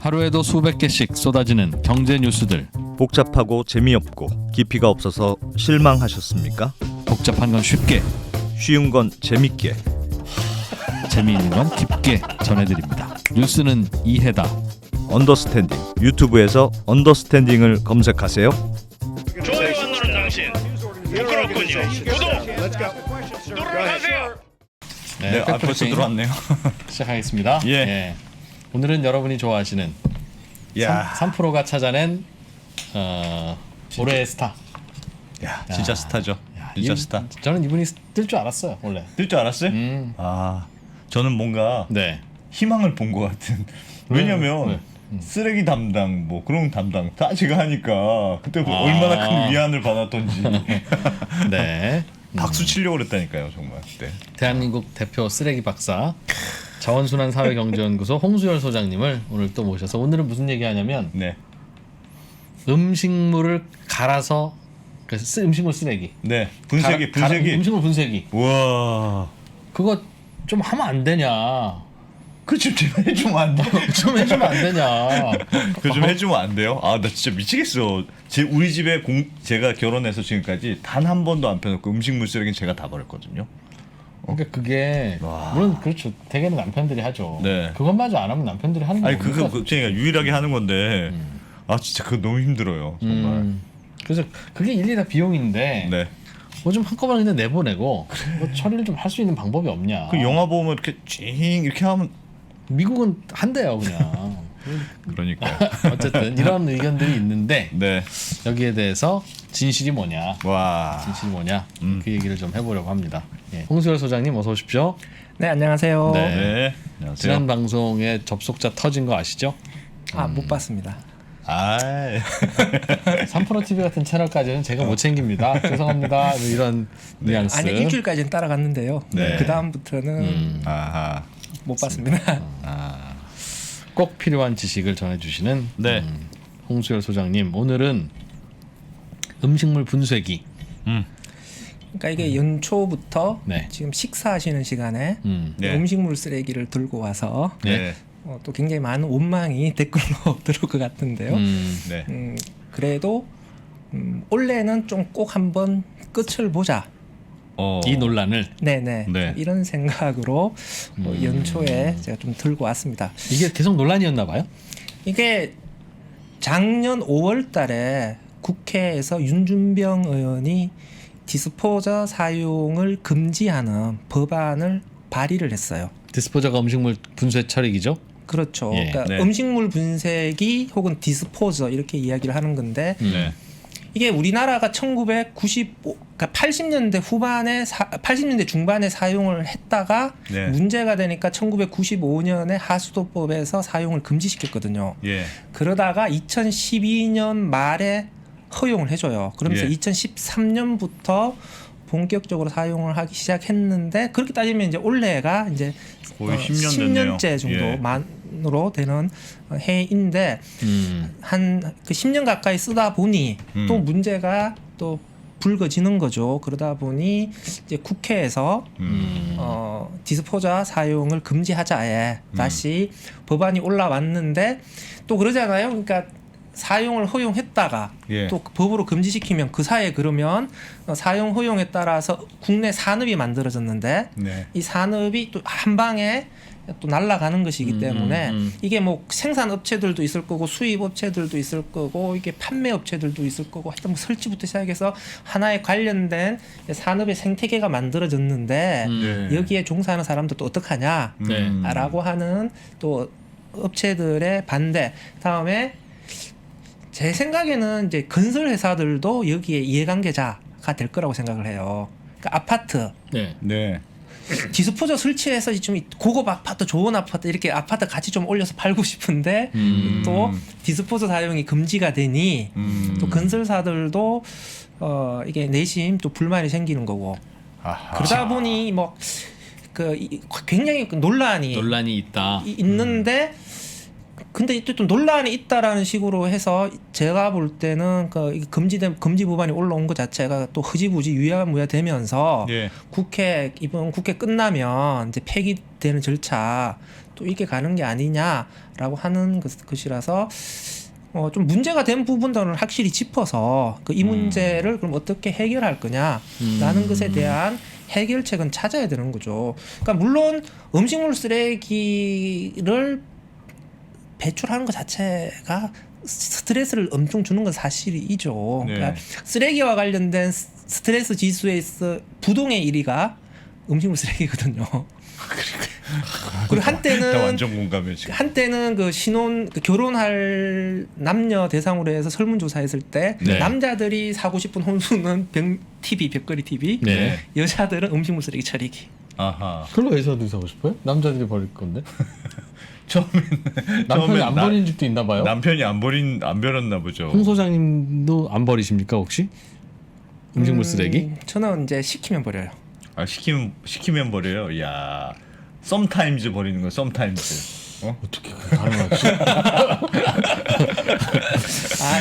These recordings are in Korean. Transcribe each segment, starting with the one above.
하루에도 수백 개씩 쏟아지는 경제 뉴스들. 복잡하고 재미없고 깊이가 없어서 실망하셨습니까? 복잡한 건 쉽게, 쉬운 건 재밌게. 재미있는 건 깊게 전해드립니다. 뉴스는 이해다. 언더스탠딩. 유튜브에서 언더스탠딩을 검색하세요. 좋아요 안 누른 당신 부끄럽군요. 구독 누르세요. 네, 벌써 들어왔네요. 시작하겠습니다. 예. 오늘은 여러분이 좋아하시는 야, 3프로가 찾아낸 올해의 스타. 야, 진짜 스타죠. 야, 진짜 스타. 저는 이분이 뜰 줄 알았어요, 원래. 뜰 줄 알았어요? 아, 저는 뭔가 네. 희망을 본 것 같은. 왜냐면 왜? 쓰레기 담당 뭐 그런 담당 다 제가 하니까 그때 얼마나 큰 위안을 받았던지. 네. 박수 치려고 그랬다니까요, 정말. 네. 대한민국 대표 쓰레기 박사 자원순환 사회경제연구소 홍수열 소장님을 오늘 또 모셔서 오늘은 무슨 얘기하냐면 네. 음식물을 갈아서 음식물 쓰레기. 네. 분쇄기. 음식물 분쇄기. 우와. 그거 좀 하면 안 되냐? 그 좀 해주면 안 돼? 좀 해주면 안 되냐? 그 좀 해주면 안 돼요? 아, 나 진짜 미치겠어. 우리 집에 제가 결혼해서 지금까지 단 한 번도 안 펴놓고 음식물 쓰레기는 제가 다 버렸거든요. 그러니까 그게 와. 물론 그렇죠. 대개는 남편들이 하죠. 네. 그것마저 안 하면 남편들이 하는 아니 거니까. 그거 제가 유일하게 하는 건데 아 진짜 그거 너무 힘들어요 정말. 그래서 그게 일일이 다 비용인데 네. 뭐 좀 한꺼번에 그냥 내보내고 뭐 처리를 좀 할 수 있는 방법이 없냐? 그 영화 보면 이렇게 찡 이렇게 하면 미국은 한대요 그냥. 그러니까. 어쨌든 이런 의견들이 있는데 네. 여기에 대해서 진실이 뭐냐? 와. 진실이 뭐냐? 그 얘기를 좀 해보려고 합니다. 예. 홍수열 소장님 어서 오십시오. 네, 안녕하세요. 네. 네. 안녕하세요. 지난 방송에 접속자 터진 거 아시죠? 못 봤습니다. 아. 3프로 TV 같은 채널까지는 제가 못 챙깁니다. 죄송합니다. 뭐 이런 뉘앙스. 아니 일주일까지는 따라갔는데요. 네. 그 다음부터는 아하. 못 봤습니다. 꼭 필요한 지식을 전해주시는 네. 홍수열 소장님. 오늘은 음식물 분쇄기. 그러니까 이게 연초부터 네. 지금 식사하시는 시간에 네. 음식물 쓰레기를 들고 와서 네. 또 굉장히 많은 원망이 댓글로 들어올 것 같은데요. 네. 그래도 올해는 좀 꼭 한번 끝을 보자. 이 논란을 네네. 네. 이런 생각으로 연초에 제가 좀 들고 왔습니다. 이게 계속 논란이었나 봐요. 이게 작년 5월달에 국회에서 윤준병 의원이 디스포저 사용을 금지하는 법안을 발의를 했어요. 디스포저가 음식물 분쇄 처리기죠. 그렇죠. 예. 그러니까 네. 음식물 분쇄기 혹은 디스포저 이렇게 이야기를 하는 건데 네. 이게 우리나라가 1995, 그러니까 80년대 후반에 80년대 중반에 사용을 했다가 네. 문제가 되니까 1995년에 하수도법에서 사용을 금지시켰거든요. 예. 그러다가 2012년 말에 허용을 해줘요. 그러면서 예. 2013년부터 본격적으로 사용을 하기 시작했는데 그렇게 따지면 이제 올해가 이제 거의 10년 됐네요. 10년째 정도 예. 만으로 되는 해인데 한 그 10년 가까이 쓰다 보니 또 문제가 또 불거지는 거죠. 그러다 보니 이제 국회에서 디스포저 사용을 금지하자에 다시 법안이 올라왔는데 또 그러잖아요. 그러니까 사용을 허용했다가 예. 또 법으로 금지시키면 그 사이에 그러면 사용 허용에 따라서 국내 산업이 만들어졌는데 네. 이 산업이 또 한 방에 또 날아가는 것이기 때문에 이게 뭐 생산 업체들도 있을 거고 수입 업체들도 있을 거고 이게 판매 업체들도 있을 거고 하여튼 뭐 설치부터 시작해서 하나에 관련된 산업의 생태계가 만들어졌는데 네. 여기에 종사하는 사람들도 어떡하냐 네. 라고 하는 또 업체들의 반대. 다음에 제 생각에는 이제 건설 회사들도 여기에 이해관계자가 될 거라고 생각을 해요. 그러니까 아파트 네. 네. 디스포저 설치해서 좀 고급 아파트, 좋은 아파트 이렇게 아파트 같이 좀 올려서 팔고 싶은데 또 디스포저 사용이 금지가 되니 또 건설사들도 이게 내심 또 불만이 생기는 거고 아하. 그러다 보니 뭐 그 굉장히 논란이 논란이 있다. 있는데 근데 또 논란이 있다라는 식으로 해서 제가 볼 때는 그 금지 법안이 올라온 것 자체가 또 흐지부지 유야무야 되면서 예. 이번 국회 끝나면 이제 폐기되는 절차 또 이렇게 가는 게 아니냐라고 하는 것이라서 좀 문제가 된 부분들은 확실히 짚어서 이 문제를 그럼 어떻게 해결할 거냐라는 것에 대한 해결책은 찾아야 되는 거죠. 그러니까 물론 음식물 쓰레기를 배출하는 것 자체가 스트레스를 엄청 주는 건 사실이죠. 네. 그러니까 쓰레기와 관련된 스트레스 지수에서 부동의 1위가 음식물 쓰레기거든요. 그리고 나 한때는 완전 공감해 지금. 그 결혼할 남녀 대상으로 해서 설문조사했을 때 네. 남자들이 사고 싶은 혼수는 벽걸이 TV, 네. 여자들은 음식물 쓰레기 처리기. 아하. 그걸 여자들이 사고 싶어요? 남자들이 버릴 건데. 남편이 처음엔 안 버리는 집도 있나 봐요. 남편이 안 버렸나 보죠. 홍 소장님도 안 버리십니까 혹시? 음식물 쓰레기? 저는 이제 시키면 버려요. 아 시키면 버려요. 야, 썸타임즈 버리는 거 썸타임즈. 어떻게 그게 가능하지?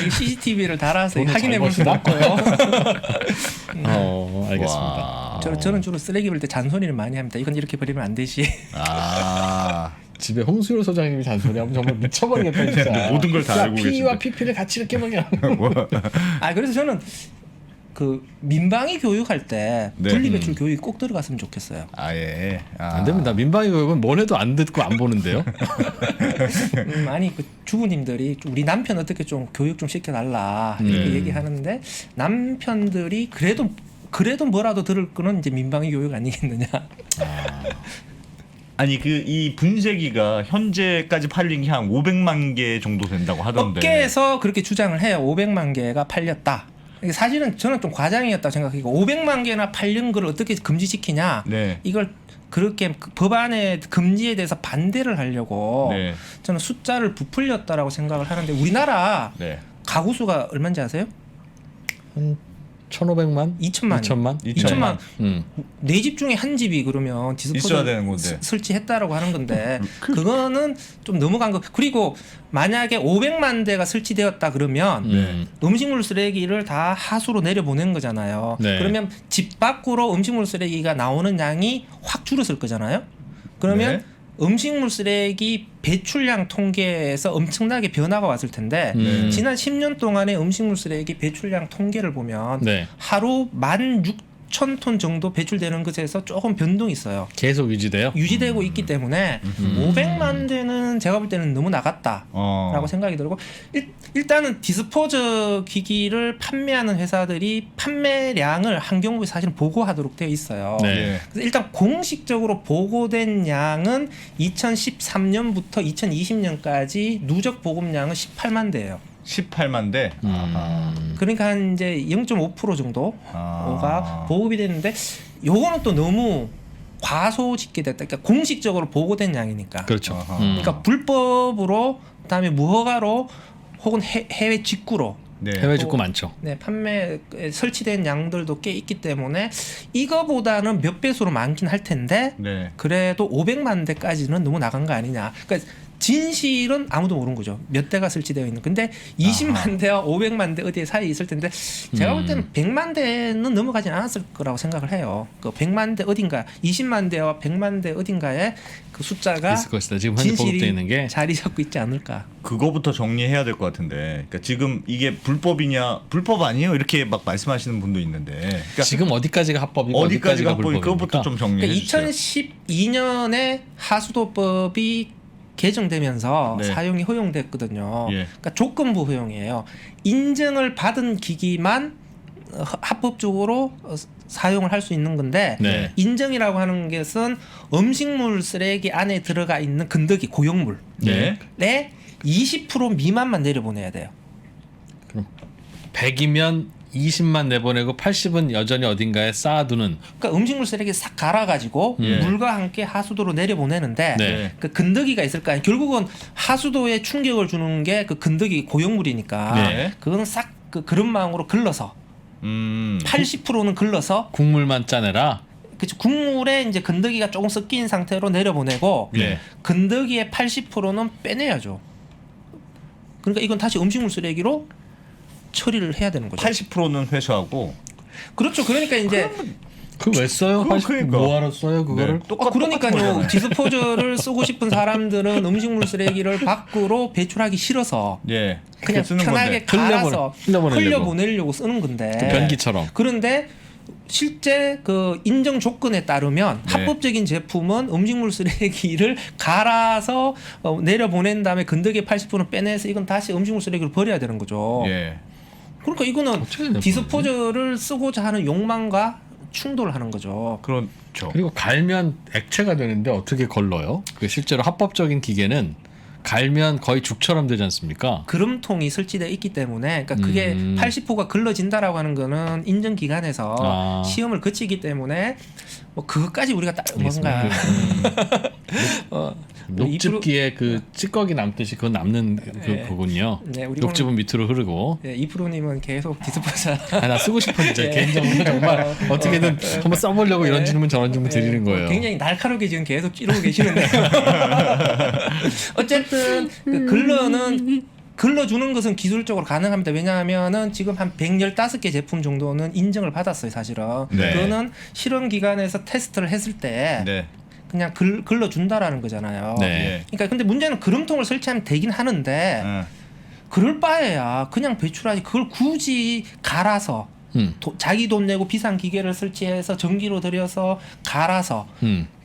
이 CCTV를 달아서 돈을 확인해 잘 볼 수도 버시나? 없고요. 알겠습니다. 와. 저는 주로 쓰레기 버릴 때 잔소리를 많이 합니다. 이건 이렇게 버리면 안 되지. 아. 집에 홍수열 소장님이 잔소리하면 정말 미쳐버리겠다 진짜. 근데 모든 걸다 알고 P와 계신데. PP를 같이 이렇게 먹냐. 그래서 저는 그 민방위 교육할 때 네. 분리배출 교육이 꼭 들어갔으면 좋겠어요. 아예. 안 됩니다. 민방위 교육은 뭘 해도 안 듣고 안 보는데요. 아니 그 주부님들이 우리 남편 어떻게 좀 교육 좀 시켜달라 이렇게 얘기하는데 남편들이 그래도 뭐라도 들을 거는 이제 민방위 교육 아니겠느냐. 아니 이 분쇄기가 현재까지 팔린 게 한 500만 개 정도 된다고 하던데. 업계에서 그렇게 주장을 해요. 500만 개가 팔렸다. 이게 사실은 저는 좀 과장이었다고 생각해요. 500만 개나 팔린 걸 어떻게 금지시키냐. 네. 이걸 그렇게 법안의 금지에 대해서 반대를 하려고 네. 저는 숫자를 부풀렸다라고 생각을 하는데 우리나라 네. 가구 수가 얼마인지 아세요? 한 1,500만? 2천만. 2천만? 네 집 중에 한 집이 그러면 있어야 디스포저 되는 건데. 설치했다라고 하는 건데 그거는 좀 넘어간 거. 그리고 만약에 500만 대가 설치되었다 그러면 음식물 쓰레기를 다 하수로 내려보낸 거잖아요. 네. 그러면 집 밖으로 음식물 쓰레기가 나오는 양이 확 줄었을 거잖아요. 그러면 네. 음식물 쓰레기 배출량 통계에서 엄청나게 변화가 왔을 텐데 지난 10년 동안의 음식물 쓰레기 배출량 통계를 보면 네. 하루 16,000톤 정도 배출되는 것에서 조금 변동이 있어요. 계속 유지돼요? 유지되고 있기 때문에 500만 대는 제가 볼 때는 너무 나갔다라고 생각이 들고 일단은 디스포저 기기를 판매하는 회사들이 판매량을 환경부에 사실 보고하도록 되어 있어요. 네. 예. 그래서 일단 공식적으로 보고된 양은 2013년부터 2020년까지 누적 보급량은 18만 대예요. 18만 대. 아하. 그러니까 한 이제 0.5% 정도가 아. 보급이 됐는데 요거는 또 너무 과소집계 됐다. 그러니까 공식적으로 보고된 양이니까. 그렇죠. 아하. 그러니까 불법으로 그다음에 무허가로 혹은 해외 직구로 네. 해외 직구 많죠. 판매에 설치된 양들도 꽤 있기 때문에 이거보다는 몇 배수로 많긴 할 텐데 네. 그래도 500만 대까지는 너무 나간 거 아니냐. 그러니까 진실은 아무도 모르는 거죠. 몇 대가 설치되어 있는. 근데 20만 대와 500만 대 어디에 사이에 있을 텐데 제가 볼 때는 100만 대는 넘어가진 않았을 거라고 생각을 해요. 그 100만 대 어딘가, 20만 대와 100만 대 어딘가에 그 숫자가 있을 것이다. 지금 현재 보급되어 있는 게. 자리 잡고 있지 않을까. 그거부터 정리해야 될 것 같은데. 그러니까 지금 이게 불법이냐, 불법 아니에요? 이렇게 막 말씀하시는 분도 있는데. 그러니까 지금 어디까지가 합법이고 어디까지가 어디까지가 합법이 불법입니까? 그것부터 좀 정리해 그러니까 주세요. 2012년에 하수도법이 개정되면서 네. 사용이 허용됐거든요. 예. 그러니까 조건부 허용이에요. 인증을 받은 기기만 합법적으로 사용을 할 수 있는 건데 네. 인증이라고 하는 것은 음식물 쓰레기 안에 들어가 있는 건더기 고용물의 네. 20% 미만만 내려보내야 돼요. 그럼 100이면 20만 내보내고 80은 여전히 어딘가에 쌓아두는. 그러니까 음식물 쓰레기 싹 갈아가지고 물과 함께 하수도로 내려보내는데 네. 그 건더기가 있을 거 아니에요. 결국은 하수도에 충격을 주는 게 그 건더기 고용물이니까 네. 그거는 싹 그 그릇망으로 걸러서 80%는 걸러서 국물만 짜내라. 그치 국물에 이제 건더기가 조금 섞인 상태로 내려보내고 네. 건더기의 80%는 빼내야죠. 그러니까 이건 다시 음식물 쓰레기로 처리를 해야 되는 거죠. 80%는 회수하고 그렇죠. 그러니까 이제 그 왜 써요? 그러니까. 뭐하러 써요 그거를? 네, 똑같은 그러니까요. 거잖아요. 디스포저를 쓰고 싶은 사람들은 음식물 쓰레기를 밖으로 배출하기 싫어서 예, 그냥 쓰는 편하게 건데. 갈아서 흘려보내려고. 흘려보내려고 쓰는 건데. 그 변기처럼. 그런데 실제 그 인정 조건에 따르면 네. 합법적인 제품은 음식물 쓰레기를 갈아서 내려보낸 다음에 건더기 80%는 빼내서 이건 다시 음식물 쓰레기로 버려야 되는 거죠. 예, 그러니까 이거는 어떻게 내보내지? 디스포저를 쓰고자 하는 욕망과 충돌을 하는 거죠. 그렇죠. 그리고 갈면 액체가 되는데 어떻게 걸러요? 그 실제로 합법적인 기계는 갈면 거의 죽처럼 되지 않습니까? 그름통이 설치되어 있기 때문에 그러니까 그게 80%가 걸러진다라고 하는 거는 인정 기관에서 아. 시험을 거치기 때문에 뭐 그것까지 우리가 뭔가 녹즙기에 그 찌꺼기 남듯이 그건 남는 그거군요. 네, 우리 녹즙은 밑으로 흐르고. 예, 이프로님은 계속 디스포저 나 쓰고 싶었는데 예. 개인적으로 정말 어떻게든 한번 써보려고 이런 예. 질문 저런 질문 드리는 거예요. 굉장히 날카롭게 지금 계속 찌르고 계시는데요. 어쨌든 그 걸러주는 것은 기술적으로 가능합니다. 왜냐하면은 지금 한 115개 제품 정도는 인정을 받았어요, 사실은. 네. 그거는 실험 기관에서 테스트를 했을 때 네, 그냥 걸러준다라는 거잖아요. 네. 예, 그러니까 근데 문제는 그름통을 설치하면 되긴 하는데 그럴 바에야 그냥 배출하지 그걸 굳이 갈아서 자기 돈 내고 비싼 기계를 설치해서 전기로 들여서 갈아서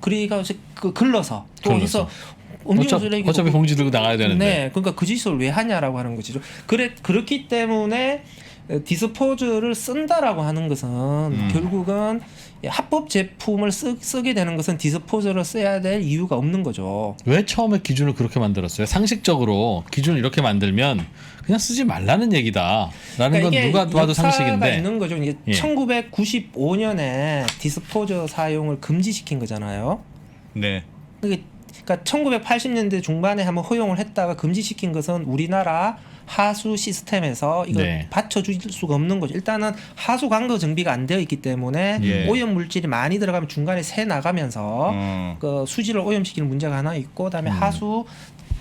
그러니까 그 걸러서 또 걸러서. 여기서 음식물 쓰레기 어차피 봉지 들고 나가야 되는데. 네, 그러니까 그 짓을 왜 하냐라고 하는 것이죠. 그렇기 때문에 디스포즈를 쓴다라고 하는 것은 결국은 합법 제품을 쓰게 되는 것은 디스포저를 써야 될 이유가 없는 거죠. 왜 처음에 기준을 그렇게 만들었어요? 상식적으로 기준을 이렇게 만들면 그냥 쓰지 말라는 얘기다라는 그러니까 건 이게 누가 봐도 역사가 상식인데. 있는 거죠. 이게 예. 1995년에 디스포저 사용을 금지시킨 거잖아요. 네, 그러니까 1980년대 중반에 한번 허용을 했다가 금지시킨 것은 우리나라 하수 시스템에서 이걸 네. 받쳐줄 수가 없는 거죠. 일단은 하수 관거 정비가 안 되어 있기 때문에 예. 오염 물질이 많이 들어가면 중간에 새 나가면서 그 수질을 오염시키는 문제가 하나 있고, 그다음에 하수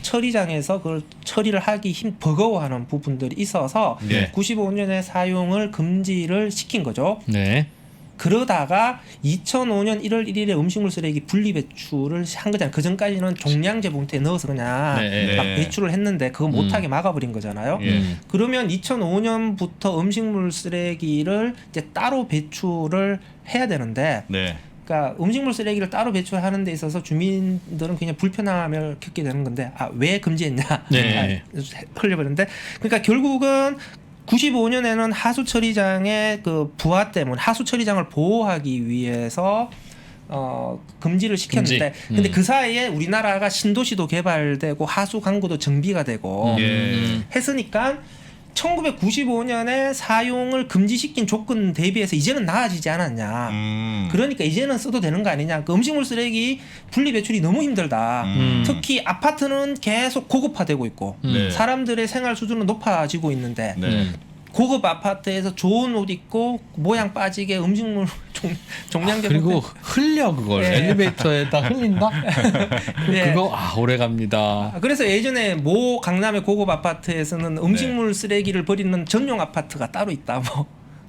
처리장에서 그걸 처리를 하기 버거워하는 부분들이 있어서 네. 95년에 사용을 금지를 시킨 거죠. 네. 그러다가 2005년 1월 1일에 음식물 쓰레기 분리 배출을 한 거잖아요. 그 전까지는 종량제 봉투에 넣어서 그냥 네. 막 배출을 했는데 그거 못하게 막아버린 거잖아요. 예. 그러면 2005년부터 음식물 쓰레기를 이제 따로 배출을 해야 되는데, 네, 그러니까 음식물 쓰레기를 따로 배출하는 데 있어서 주민들은 그냥 불편함을 겪게 되는 건데, 왜 금지했냐? 네. 흘려버렸는데, 그러니까 결국은 95년에는 하수 처리장의 그 부하 때문에 하수 처리장을 보호하기 위해서 금지를 시켰는데, 근데 그 사이에 우리나라가 신도시도 개발되고 하수 관구도 정비가 되고 했으니까 1995년에 사용을 금지시킨 조건 대비해서 이제는 나아지지 않았냐. 그러니까 이제는 써도 되는 거 아니냐. 그 음식물 쓰레기 분리 배출이 너무 힘들다. 특히 아파트는 계속 고급화되고 있고 네. 사람들의 생활 수준은 높아지고 있는데 네. 고급 아파트에서 좋은 옷 입고 모양 빠지게 음식물 종량제 그리고 흘려 그걸 예. 엘리베이터에다 흘린다? 예. 그거 오래 갑니다. 그래서 예전에 모 강남의 고급 아파트에서는 음식물 쓰레기를 버리는 전용 아파트가 따로 있다. 뭐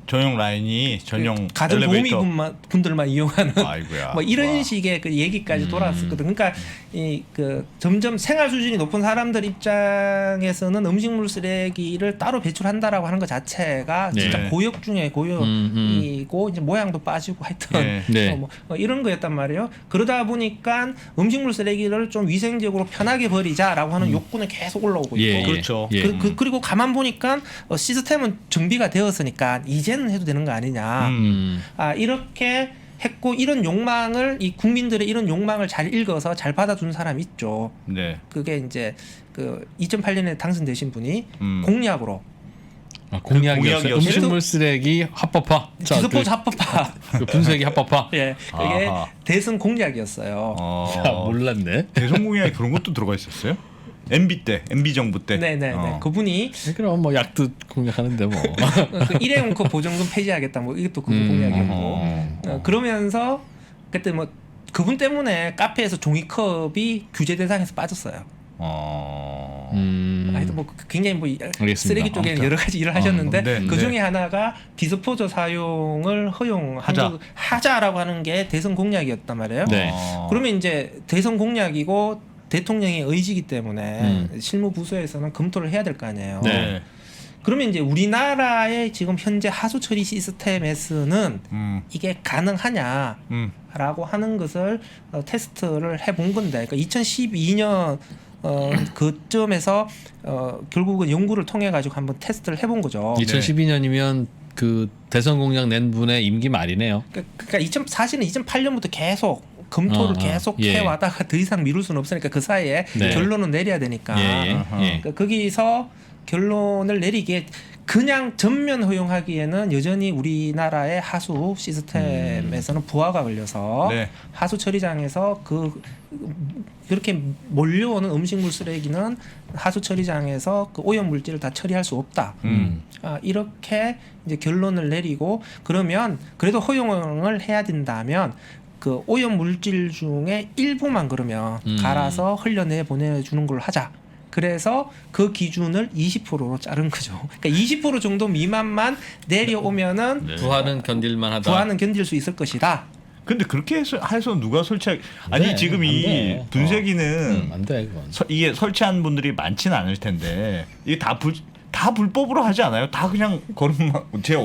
전용 라인이 전용 가정 엘리베이터. 분들만 이용하는 아이고야. 뭐 이런 와. 식의 그 얘기까지 돌아왔었거든. 그러니까 이 그 점점 생활 수준이 높은 사람들 입장에서는 음식물 쓰레기를 따로 배출한다라고 하는 것 자체가 진짜 네. 고역 중에 고역이고 이제 모양도 빠지고 하여튼 네. 네. 뭐 이런 거였단 말이에요. 그러다 보니까 음식물 쓰레기를 좀 위생적으로 편하게 버리자라고 하는 욕구는 계속 올라오고 있고. 예, 예. 그렇죠. 예. 그리고 가만 보니까 시스템은 정비가 되었으니까 이제는 해도 되는 거 아니냐. 이렇게 했고, 이런 욕망을 이 국민들의 이런 욕망을 잘 읽어서 잘 받아준 사람이 있죠. 네. 그게 이제 그 2008년에 당선되신 분이 공약으로 공약이었어요. 공약이었어요? 음식물 쓰레기 합법화. 자, 디스포즈 합법화. 그 분쇄기 합법화. 예, 그게 아하. 대선 공약이었어요. 야, 몰랐네. 대성공약에 그런 것도 들어가 있었어요? MB 정부 때. 네네네. 그분이 그럼 뭐 약도 공약하는데 뭐. 그 일회용컵 보증금 폐지하겠다. 뭐 이것도 그분 공약이었고. 그러면서 그때 뭐 그분 때문에 카페에서 종이컵이 규제 대상에서 빠졌어요. 하여튼 뭐 굉장히 뭐 알겠습니다. 쓰레기 쪽에 아무튼. 여러 가지 일을 하셨는데 네, 그 네. 중에 하나가 디스포저 사용을 하자. 하자라고 하는 게 대선 공약이었단 말이에요. 네. 그러면 이제 대선 공약이고 대통령의 의지이기 때문에 실무 부서에서는 검토를 해야 될 거 아니에요. 네. 그러면 이제 우리나라의 지금 현재 하수 처리 시스템에서는 이게 가능하냐라고 하는 것을 테스트를 해본 건데, 그러니까 2012년 그쯤에서 결국은 연구를 통해 가지고 한번 테스트를 해본 거죠. 2012년이면 그 대선 공약 낸 분의 임기 말이네요. 그러니까 사실은 2008년부터 계속 검토를 계속 예. 해와다가 더 이상 미룰 수는 없으니까 그 사이에 네. 결론은 내려야 되니까. 예, 예. 그러니까 거기서 결론을 내리기에 그냥 전면 허용하기에는 여전히 우리나라의 하수 시스템에서는 부하가 걸려서 네. 하수 처리장에서 그렇게 몰려오는 음식물 쓰레기는 하수 처리장에서 그 오염 물질을 다 처리할 수 없다. 이렇게 이제 결론을 내리고, 그러면 그래도 허용을 해야 된다면 그 오염 물질 중에 일부만 그러면 갈아서 흘려내 보내주는 걸로 하자. 그래서 그 기준을 20%로 자른 거죠. 그러니까 20% 정도 미만만 내려오면은 부하는 견딜만 하다. 부하는 견딜 수 있을 것이다. 근데 그렇게 해서 누가 설치할? 아니 돼, 지금 안 이 돼. 분쇄기는 안 돼, 그건. 이게 설치한 분들이 많지는 않을 텐데 이게 다 불법으로 하지 않아요? 다 그냥 걸음만 제가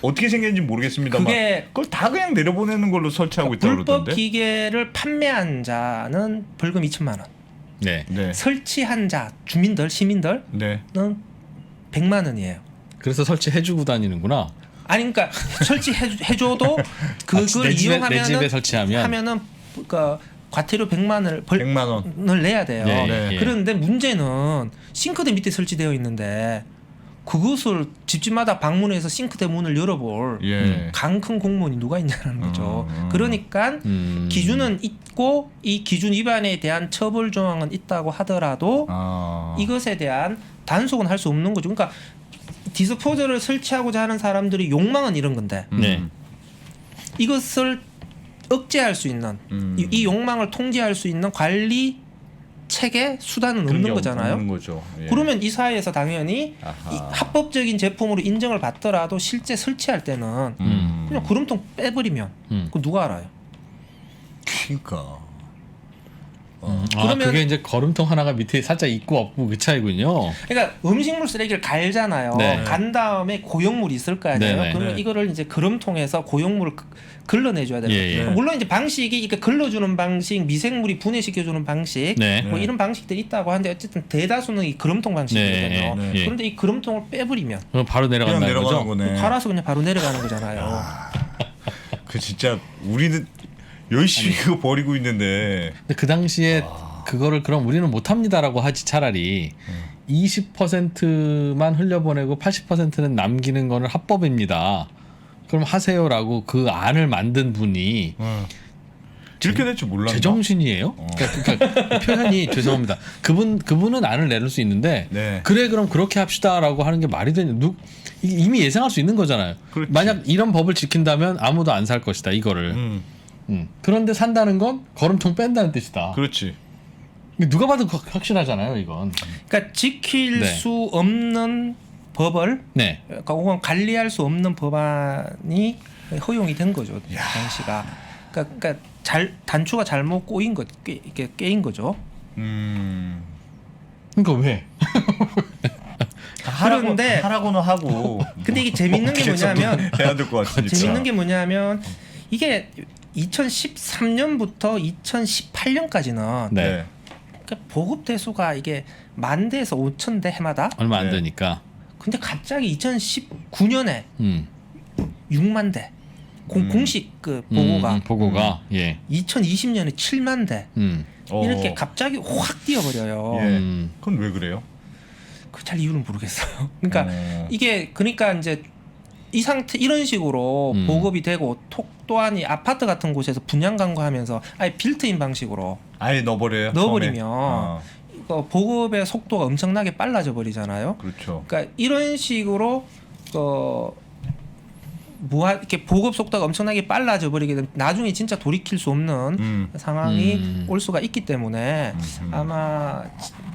어떻게 생겼는지 모르겠습니다만 그게 그걸 다 그냥 내려보내는 걸로 설치하고 있다고 불법 그러던데. 기계를 판매한 자는 벌금 2천만 원. 네. 네. 설치한 자 시민들은 네. 100만 원이에요. 그래서 설치해주고 다니는구나. 아니 그러니까 설치해줘도 그걸 내 집에 이용하면은 설치하면 그 과태료 100만 원. 을 내야 돼요. 네, 네. 그런데 문제는 싱크대 밑에 설치되어 있는데 그것을 집집마다 방문해서 싱크대 문을 열어볼 예. 강 큰 공무원이 누가 있냐는 거죠. 음. 그러니까 기준은 있고 이 기준 위반에 대한 처벌 조항은 있다고 하더라도 이것에 대한 단속은 할 수 없는 거죠. 그러니까 디스포저를 설치하고자 하는 사람들이 욕망은 이런 건데 네. 이것을 억제할 수 있는 이 욕망을 통제할 수 있는 관리 체계 수단은 없는 거잖아요. 없는 거죠. 예. 그러면 이 사회에서 당연히 아하. 이 합법적인 제품으로 인정을 받더라도 실제 설치할 때는 그냥 구름통 빼버리면 그거 누가 알아요? 그러니까. 그러면- 그게 이제 걸음통 하나가 밑에 살짝 있고 없고 그 차이군요. 그러니까 음식물 쓰레기를 갈잖아요. 네. 간 다음에 고용물이 있을 거 아니에요. 네네. 그러면 네. 이거를 이제 걸음통에서 고용물을 걸러내줘야 되는 예, 거죠. 예. 물론 이제 방식이 이렇게 걸러주는 방식, 미생물이 분해시켜주는 방식, 네. 뭐 이런 방식들이 있다고 하는데 어쨌든 대다수는 이 걸음통 방식이거든요. 네, 네. 예. 그런데 이 걸음통을 빼버리면 그럼 바로 그냥 내려간다는 내려가는 거죠. 거네. 갈아서 그냥 바로 내려가는 거잖아요. 그 진짜 우리는 열심히 그거 버리고 있는데 근데 그 당시에 그거를 그럼 우리는 못합니다라고 하지 차라리 20%만 흘려보내고 80%는 남기는 거는 합법입니다. 그럼 하세요라고 그 안을 만든 분이 이렇게 될 줄 몰랐나? 제정신이에요? 그러니까 표현이 죄송합니다. 그분은 안을 내릴 수 있는데 네. 그래 그럼 그렇게 합시다라고 하는 게 말이 되냐? 이미 예상할 수 있는 거잖아요. 그렇지. 만약 이런 법을 지킨다면 아무도 안 살 것이다 이거를. 그런데 산다는 건 걸음통 뺀다는 뜻이다. 그렇지. 이게 누가 봐도 확실하잖아요, 이건. 그러니까 지킬 네. 수 없는 법을 네. 그러니까 혹은 관리할 수 없는 법안이 허용이 된 거죠. 당시가. 그러니까 단추가 잘못 꼬인 거, 이게 깨인 거죠. 그러니까 왜? 그런데 하라고는 하고. 근데 이게 재밌는 게 뭐냐면 해야 될 것 같으니까. 재밌는 게 뭐냐면 이게 2013년부터 2018년까지는 네. 그러니까 보급 대수가 이게 10,000대에서 5,000대 해마다. 얼마 안 네. 되니까. 근데 갑자기 2019년에 음. 6만 대 공식 그 보고가 보고가 예. 2020년에 7만 대 이렇게 어. 갑자기 확 뛰어버려요. 예. 음. 그건 왜 그래요? 그 잘 이유는 모르겠어요. 그러니까 이게 이제 이 상태 이런 식으로 보급이 되고 또한 이 아파트 같은 곳에서 분양 광고하면서 아예 빌트인 방식으로 아예 넣어버려요. 넣어버리면 처음에? 이거 보급의 속도가 엄청나게 빨라져 버리잖아요. 그렇죠. 그러니까 이런 식으로 이렇게 보급 속도가 엄청나게 빨라져 버리게 되면 나중에 진짜 돌이킬 수 없는 상황이 올 수가 있기 때문에 아마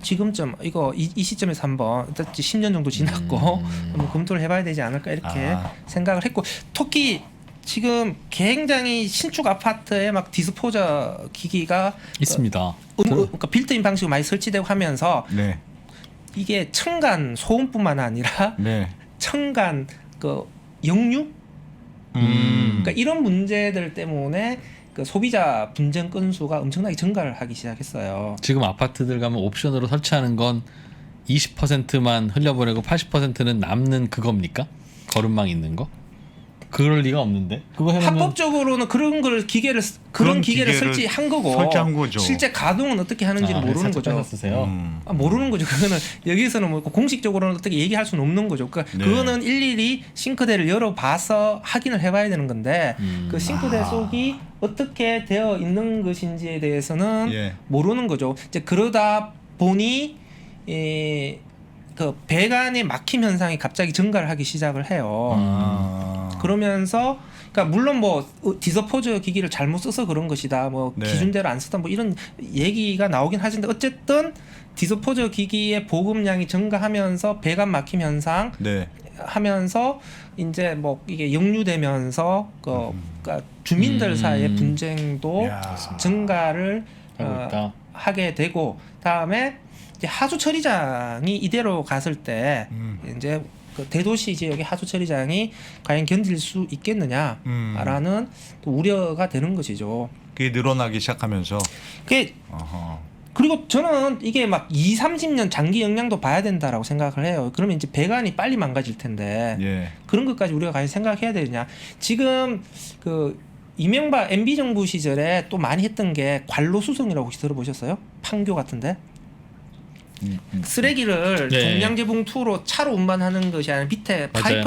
지금쯤 이 시점에서 한번 10년 정도 지났고 한번 검토를 해봐야 되지 않을까 이렇게 생각을 했고 특히 지금 굉장히 신축 아파트에 막 디스포저 기기가 있습니다. 그러니까 빌트인 방식으로 많이 설치되고 하면서 네. 이게 층간 소음뿐만 아니라 네. 층간 그 역류 그러니까 이런 문제들 때문에 그 소비자 분쟁 건수가 엄청나게 증가를 하기 시작했어요. 지금 아파트들 가면 옵션으로 설치하는 건 20%만 흘려보내고 80%는 남는 그겁니까? 거름망 있는 거? 그럴 리가 없는데. 그거 해놓으면 합법적으로는 그런 기계를 설치한 거고 설치한 거죠. 실제 가동은 어떻게 하는지는 모르는 거죠. 쓰세요. 모르는 거죠. 그거는 여기서는 뭐 공식적으로는 어떻게 얘기할 수는 없는 거죠. 그러니까 네. 그거는 일일이 싱크대를 열어봐서 확인을 해봐야 되는 건데 그 싱크대 속이 어떻게 되어 있는 것인지에 대해서는 예. 모르는 거죠. 이제 그러다 보니 그 배관의 막힘 현상이 갑자기 증가를 하기 시작을 해요. 그러면서 그러니까 물론 뭐 디스포저 기기를 잘못 써서 그런 것이다. 뭐 네. 기준대로 안 썼다. 뭐 이런 얘기가 나오긴 하는데 어쨌든 디스포저 기기의 보급량이 증가하면서 배관 막힘 현상 네. 하면서 이제 뭐 이게 역류되면서 그러니까 주민들 사이의 분쟁도 야. 증가를 하고 있다. 하게 되고 다음에 이제 하수 처리장이 이대로 갔을 때 이제 그 대도시 지역의 하수 처리장이 과연 견딜 수 있겠느냐라는 또 우려가 되는 것이죠. 그게 늘어나기 시작하면서 그게 그리고 저는 이게 막 20-30년 장기 영향도 봐야 된다라고 생각을 해요. 그러면 이제 배관이 빨리 망가질 텐데 예. 그런 것까지 우리가 과연 생각해야 되느냐. 지금 그 이명박 MB 정부 시절에 또 많이 했던 게 관로 수송이라고 혹시 들어보셨어요? 판교 같은데? 쓰레기를 네. 종량제 봉투로 차로 운반하는 것이 아니라 밑에 맞아요.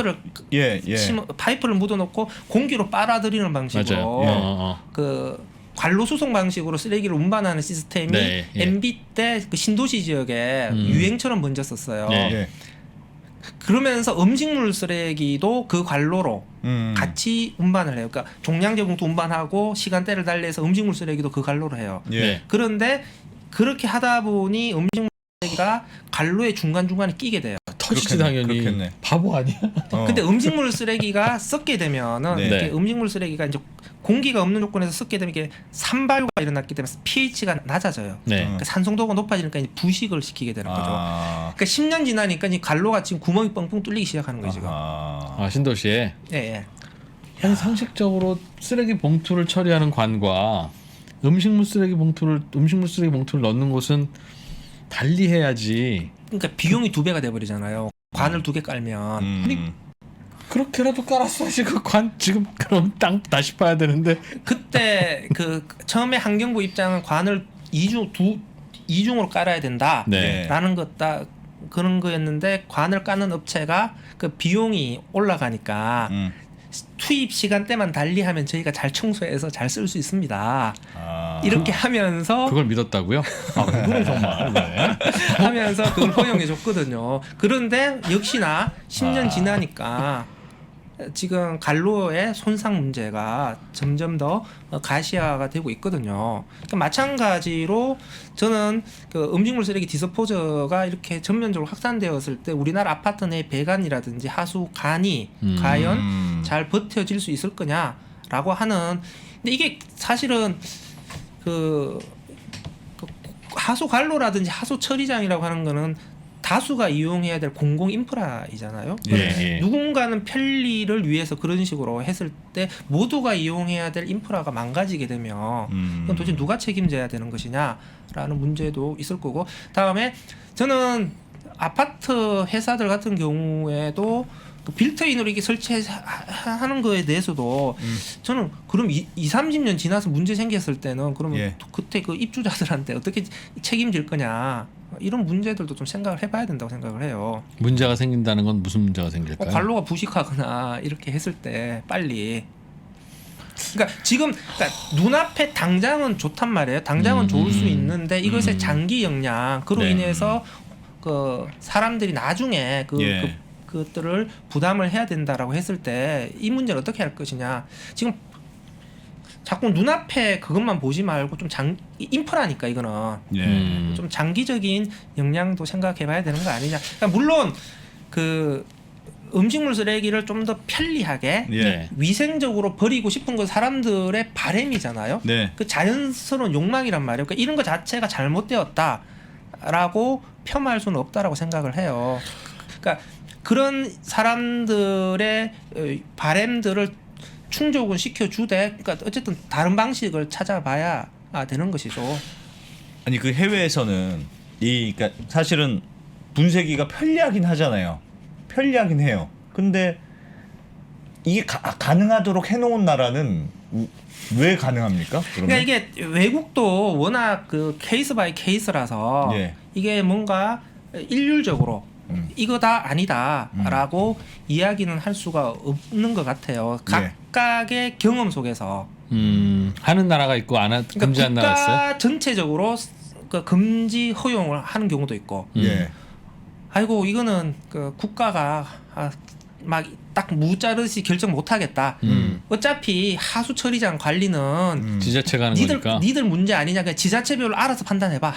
파이프를 묻어놓고 공기로 빨아들이는 방식으로 맞아요. 그 관로 수송 방식으로 쓰레기를 운반하는 시스템이 네, 예. MB 때 그 신도시 지역에 유행처럼 번졌었어요. 네. 예. 그러면서 음식물 쓰레기도 그 관로로 같이 운반을 해요. 그러니까 종량제 봉투 운반하고 시간대를 달리해서 음식물 쓰레기도 그 관로로 해요. 예. 네. 그런데 그렇게 하다 보니 음식물 쓰레기가 관로의 중간중간에 끼게 돼요. 터지지 그렇겠네, 당연히. 그렇겠네. 바보 아니야? 근데 음식물 쓰레기가 썩게 되면은 네. 이렇게 음식물 쓰레기가 이제 공기가 없는 조건에서 썩게 되면 이게 산발효가 일어났기 때문에 pH가 낮아져요. 네. 그러니까 산성도가 높아지니까 이제 부식을 시키게 되는 거죠. 아. 그러니까 10년 지나니까 이 관로가 지금 구멍이 뻥뻥 뚫리기 시작하는 거예요 지금. 아, 신도시에. 예, 예. 아니 상식적으로 쓰레기 봉투를 처리하는 관과 음식물 쓰레기 봉투를 넣는 곳은 달리 해야지. 그러니까 비용이 2배가 돼버리잖아요. 관을 2개 깔면. 그렇게라도 깔았어야지 그 관 지금 그럼 땅 다시 파야 되는데. 그때 그 처음에 환경부 입장은 관을 이중으로 깔아야 된다라는 네. 것다 그런 거였는데 관을 까는 업체가 그 비용이 올라가니까 투입 시간대만 달리하면 저희가 잘 청소해서 잘 쓸 수 있습니다. 이렇게 하면서 그걸 믿었다고요? 아, 그래 정말. 네. 하면서 그걸 허용해 줬거든요. 그런데 역시나 10년 지나니까 지금 관로의 손상 문제가 점점 더 가시화가 되고 있거든요. 그러니까 마찬가지로 저는 그 음식물 쓰레기 디스포저가 이렇게 전면적으로 확산되었을 때 우리나라 아파트 내 배관이라든지 하수관이 과연 잘 버텨질 수 있을 거냐라고 하는. 근데 이게 사실은 그 하수 관로라든지 하수 처리장이라고 하는 거는 다수가 이용해야 될 공공 인프라이잖아요. 예. 누군가는 편리를 위해서 그런 식으로 했을 때 모두가 이용해야 될 인프라가 망가지게 되면 그건 도대체 누가 책임져야 되는 것이냐라는 문제도 있을 거고. 다음에 저는 아파트 회사들 같은 경우에도 그 빌트인으로 이게 설치하는 거에 대해서도 저는 그럼 20-30년 지나서 문제 생겼을 때는 그러면 그때 그 입주자들한테 어떻게 책임질 거냐 이런 문제들도 좀 생각을 해봐야 된다고 생각을 해요. 문제가 생긴다는 건 무슨 문제가 생길까요? 관로가 부식하거나 이렇게 했을 때 빨리. 그러니까 지금 눈앞에 당장은 좋단 말이에요. 당장은 좋을 수 있는데 이것의 장기 영향 그로 네. 인해서 그 사람들이 나중에 그 것들을 부담을 해야 된다라고 했을 때 이 문제를 어떻게 할 것이냐. 지금 자꾸 눈앞에 그것만 보지 말고 좀 인프라니까 이거는 예. 좀 장기적인 역량도 생각해봐야 되는 거 아니냐. 그러니까 물론 그 음식물 쓰레기를 좀 더 편리하게 예. 위생적으로 버리고 싶은 건 사람들의 바람이잖아요. 네. 그 자연스러운 욕망이란 말이에요. 그러니까 이런 것 자체가 잘못되었다라고 폄하할 수는 없다라고 생각을 해요. 그러니까 그런 사람들의 바람들을 충족은 시켜주되, 그러니까 어쨌든 다른 방식을 찾아봐야 되는 것이죠. 아니 그 해외에서는 그러니까 사실은 분쇄기가 편리하긴 하잖아요. 편리하긴 해요. 근데 이게 가능하도록 해놓은 나라는 왜 가능합니까? 그러면? 그러니까 이게 외국도 워낙 그 케이스 바이 케이스라서 예. 이게 뭔가 일률적으로 이거다 아니다라고 이야기는 할 수가 없는 것 같아요. 각각의 경험 속에서. 하는 나라가 있고 그러니까 금지한 나라가 있어요. 국가 전체적으로 그 금지 허용을 하는 경우도 있고. 예. 아이고 이거는 그 국가가 막 딱 무자르시 결정 못하겠다. 어차피 하수 처리장 관리는 지자체가 하는 거니까. 니들 문제 아니냐. 그냥 지자체별로 알아서 판단해봐.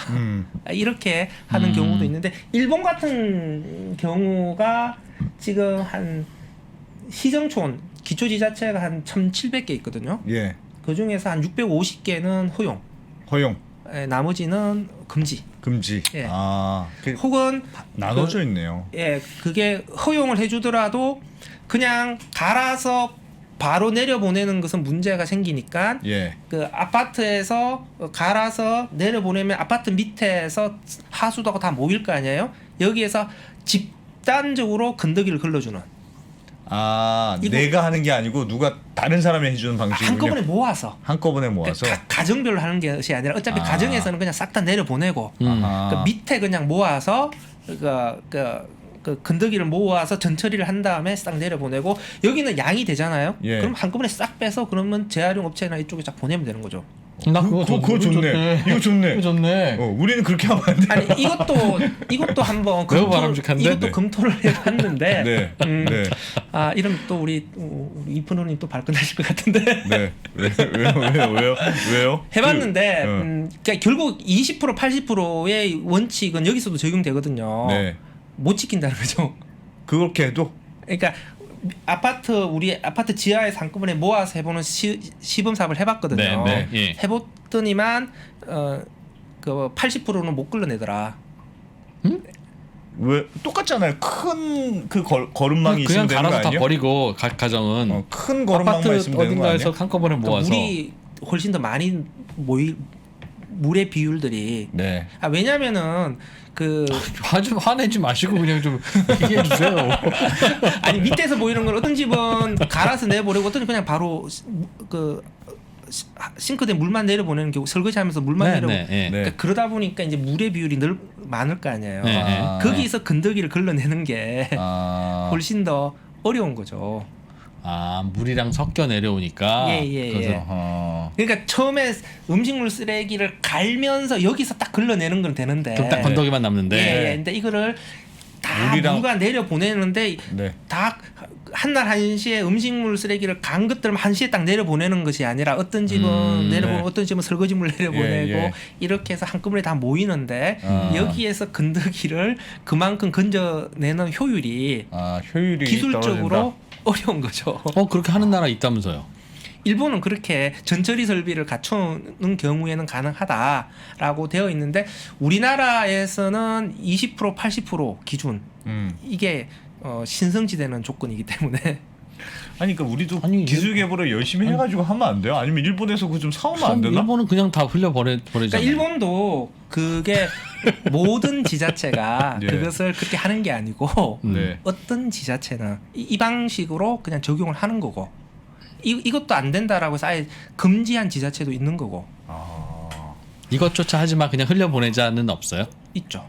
이렇게 하는 경우도 있는데 일본 같은 경우가 지금 한 시정촌 기초지자체가 한 1,700개 있거든요. 예. 그 중에서 한 650개는 허용. 나머지는 금지. 금지. 예. 혹은 나눠져 있네요. 그게 허용을 해주더라도 그냥 갈아서 바로 내려보내는 것은 문제가 생기니까 예. 그 아파트에서 갈아서 내려보내면 아파트 밑에서 하수도가 다 모일 거 아니에요? 여기에서 집단적으로 건더기를 걸러주는. 내가 하는 게 아니고 누가 다른 사람이 해주는 방식이군요. 한꺼번에 모아서. 한꺼번에 모아서. 그러니까 가정별로 하는 것이 아니라 어차피 가정에서는 그냥 싹 다 내려보내고 그 밑에 그냥 모아서 그 건더기를 모아서 전처리를 한 다음에 싹 내려보내고 여기는 양이 되잖아요. 예. 그럼 한꺼번에 싹 빼서 그러면 재활용 업체나 이쪽에 싹 보내면 되는 거죠. 나 그거 좋네. 이거 좋네. 이거 좋네. 우리는 그렇게 하면 안 돼. 아니 이것도 한번 매우 바람직한데? 이것도 검토를 해봤는데 네. 네. 이러면 또 우리 이프로님 또 발끈하실 것 같은데 네. 왜요? 해봤는데 그러니까 결국 20% 80%의 원칙은 여기서도 적용되거든요. 네. 못 지킨다는 거죠. 그렇게 해도 그러니까 우리 아파트 지하에서 한꺼번에 모아서 해보는 시범 사업을 해봤거든요. 네, 예. 해봤더니만 그 80%는 못 끌어내더라. 왜 똑같잖아요. 큰 그 걸음망이 그냥 있으면 되는 거 갈아서 다 아니에요? 버리고 가정은 큰 걸음망만 아파트 있으면 되는 거 어딘가에서 아니에요? 한꺼번에 모아서 물이 훨씬 더 많이 물의 비율들이 네. 왜냐면은 그 좀 화내지 마시고 그냥 좀 얘기해 주세요. 아니 밑에서 보이는 건 어떤 집은 갈아서 내보내고 어떤 집은 그냥 바로 그 싱크대 물만 내려보내는 경우 설거지하면서 물만 내려. 네. 그러니까 그러다 보니까 이제 물의 비율이 많을 거 아니에요. 네. 거기서 건더기를 걸러내는 게 훨씬 더 어려운 거죠. 물이랑 섞여 내려오니까. 예. 그래서 그러니까 처음에 음식물 쓰레기를 갈면서 여기서 딱 걸러내는 건 되는데. 그럼 딱 건더기만 남는데. 예. 근데 이거를 다 물이랑- 누가 내려 보내는데 네. 다 한날 한시에 음식물 쓰레기를 간 것들만 한시에 딱 내려 보내는 것이 아니라 어떤 집은 내려보내고 네. 어떤 집은 설거지물 내려 보내고 예. 이렇게 해서 한꺼번에 다 모이는데 여기에서 건더기를 그만큼 건져내는 효율이 효율이 기술적으로 떨어진다. 어려운 거죠. 그렇게 하는 나라 있다면서요. 일본은 그렇게 전처리 설비를 갖추는 경우에는 가능하다라고 되어 있는데 우리나라에서는 20% 80% 기준 이게 신성지대는 조건이기 때문에 아니 그러니까 우리도 아니, 기술 개발을 열심히 해가지고 하면 안 돼요? 아니면 일본에서 그거 좀 사오면 안 되나? 일본은 그냥 다 버리잖아요. 그러니까 일본도 그게 모든 지자체가 예. 그것을 그렇게 하는 게 아니고 네. 어떤 지자체는 이 방식으로 그냥 적용을 하는 거고 이것도 안 된다라고 해서 아예 금지한 지자체도 있는 거고 이것조차 하지 마 그냥 흘려보내자는 없어요? 있죠.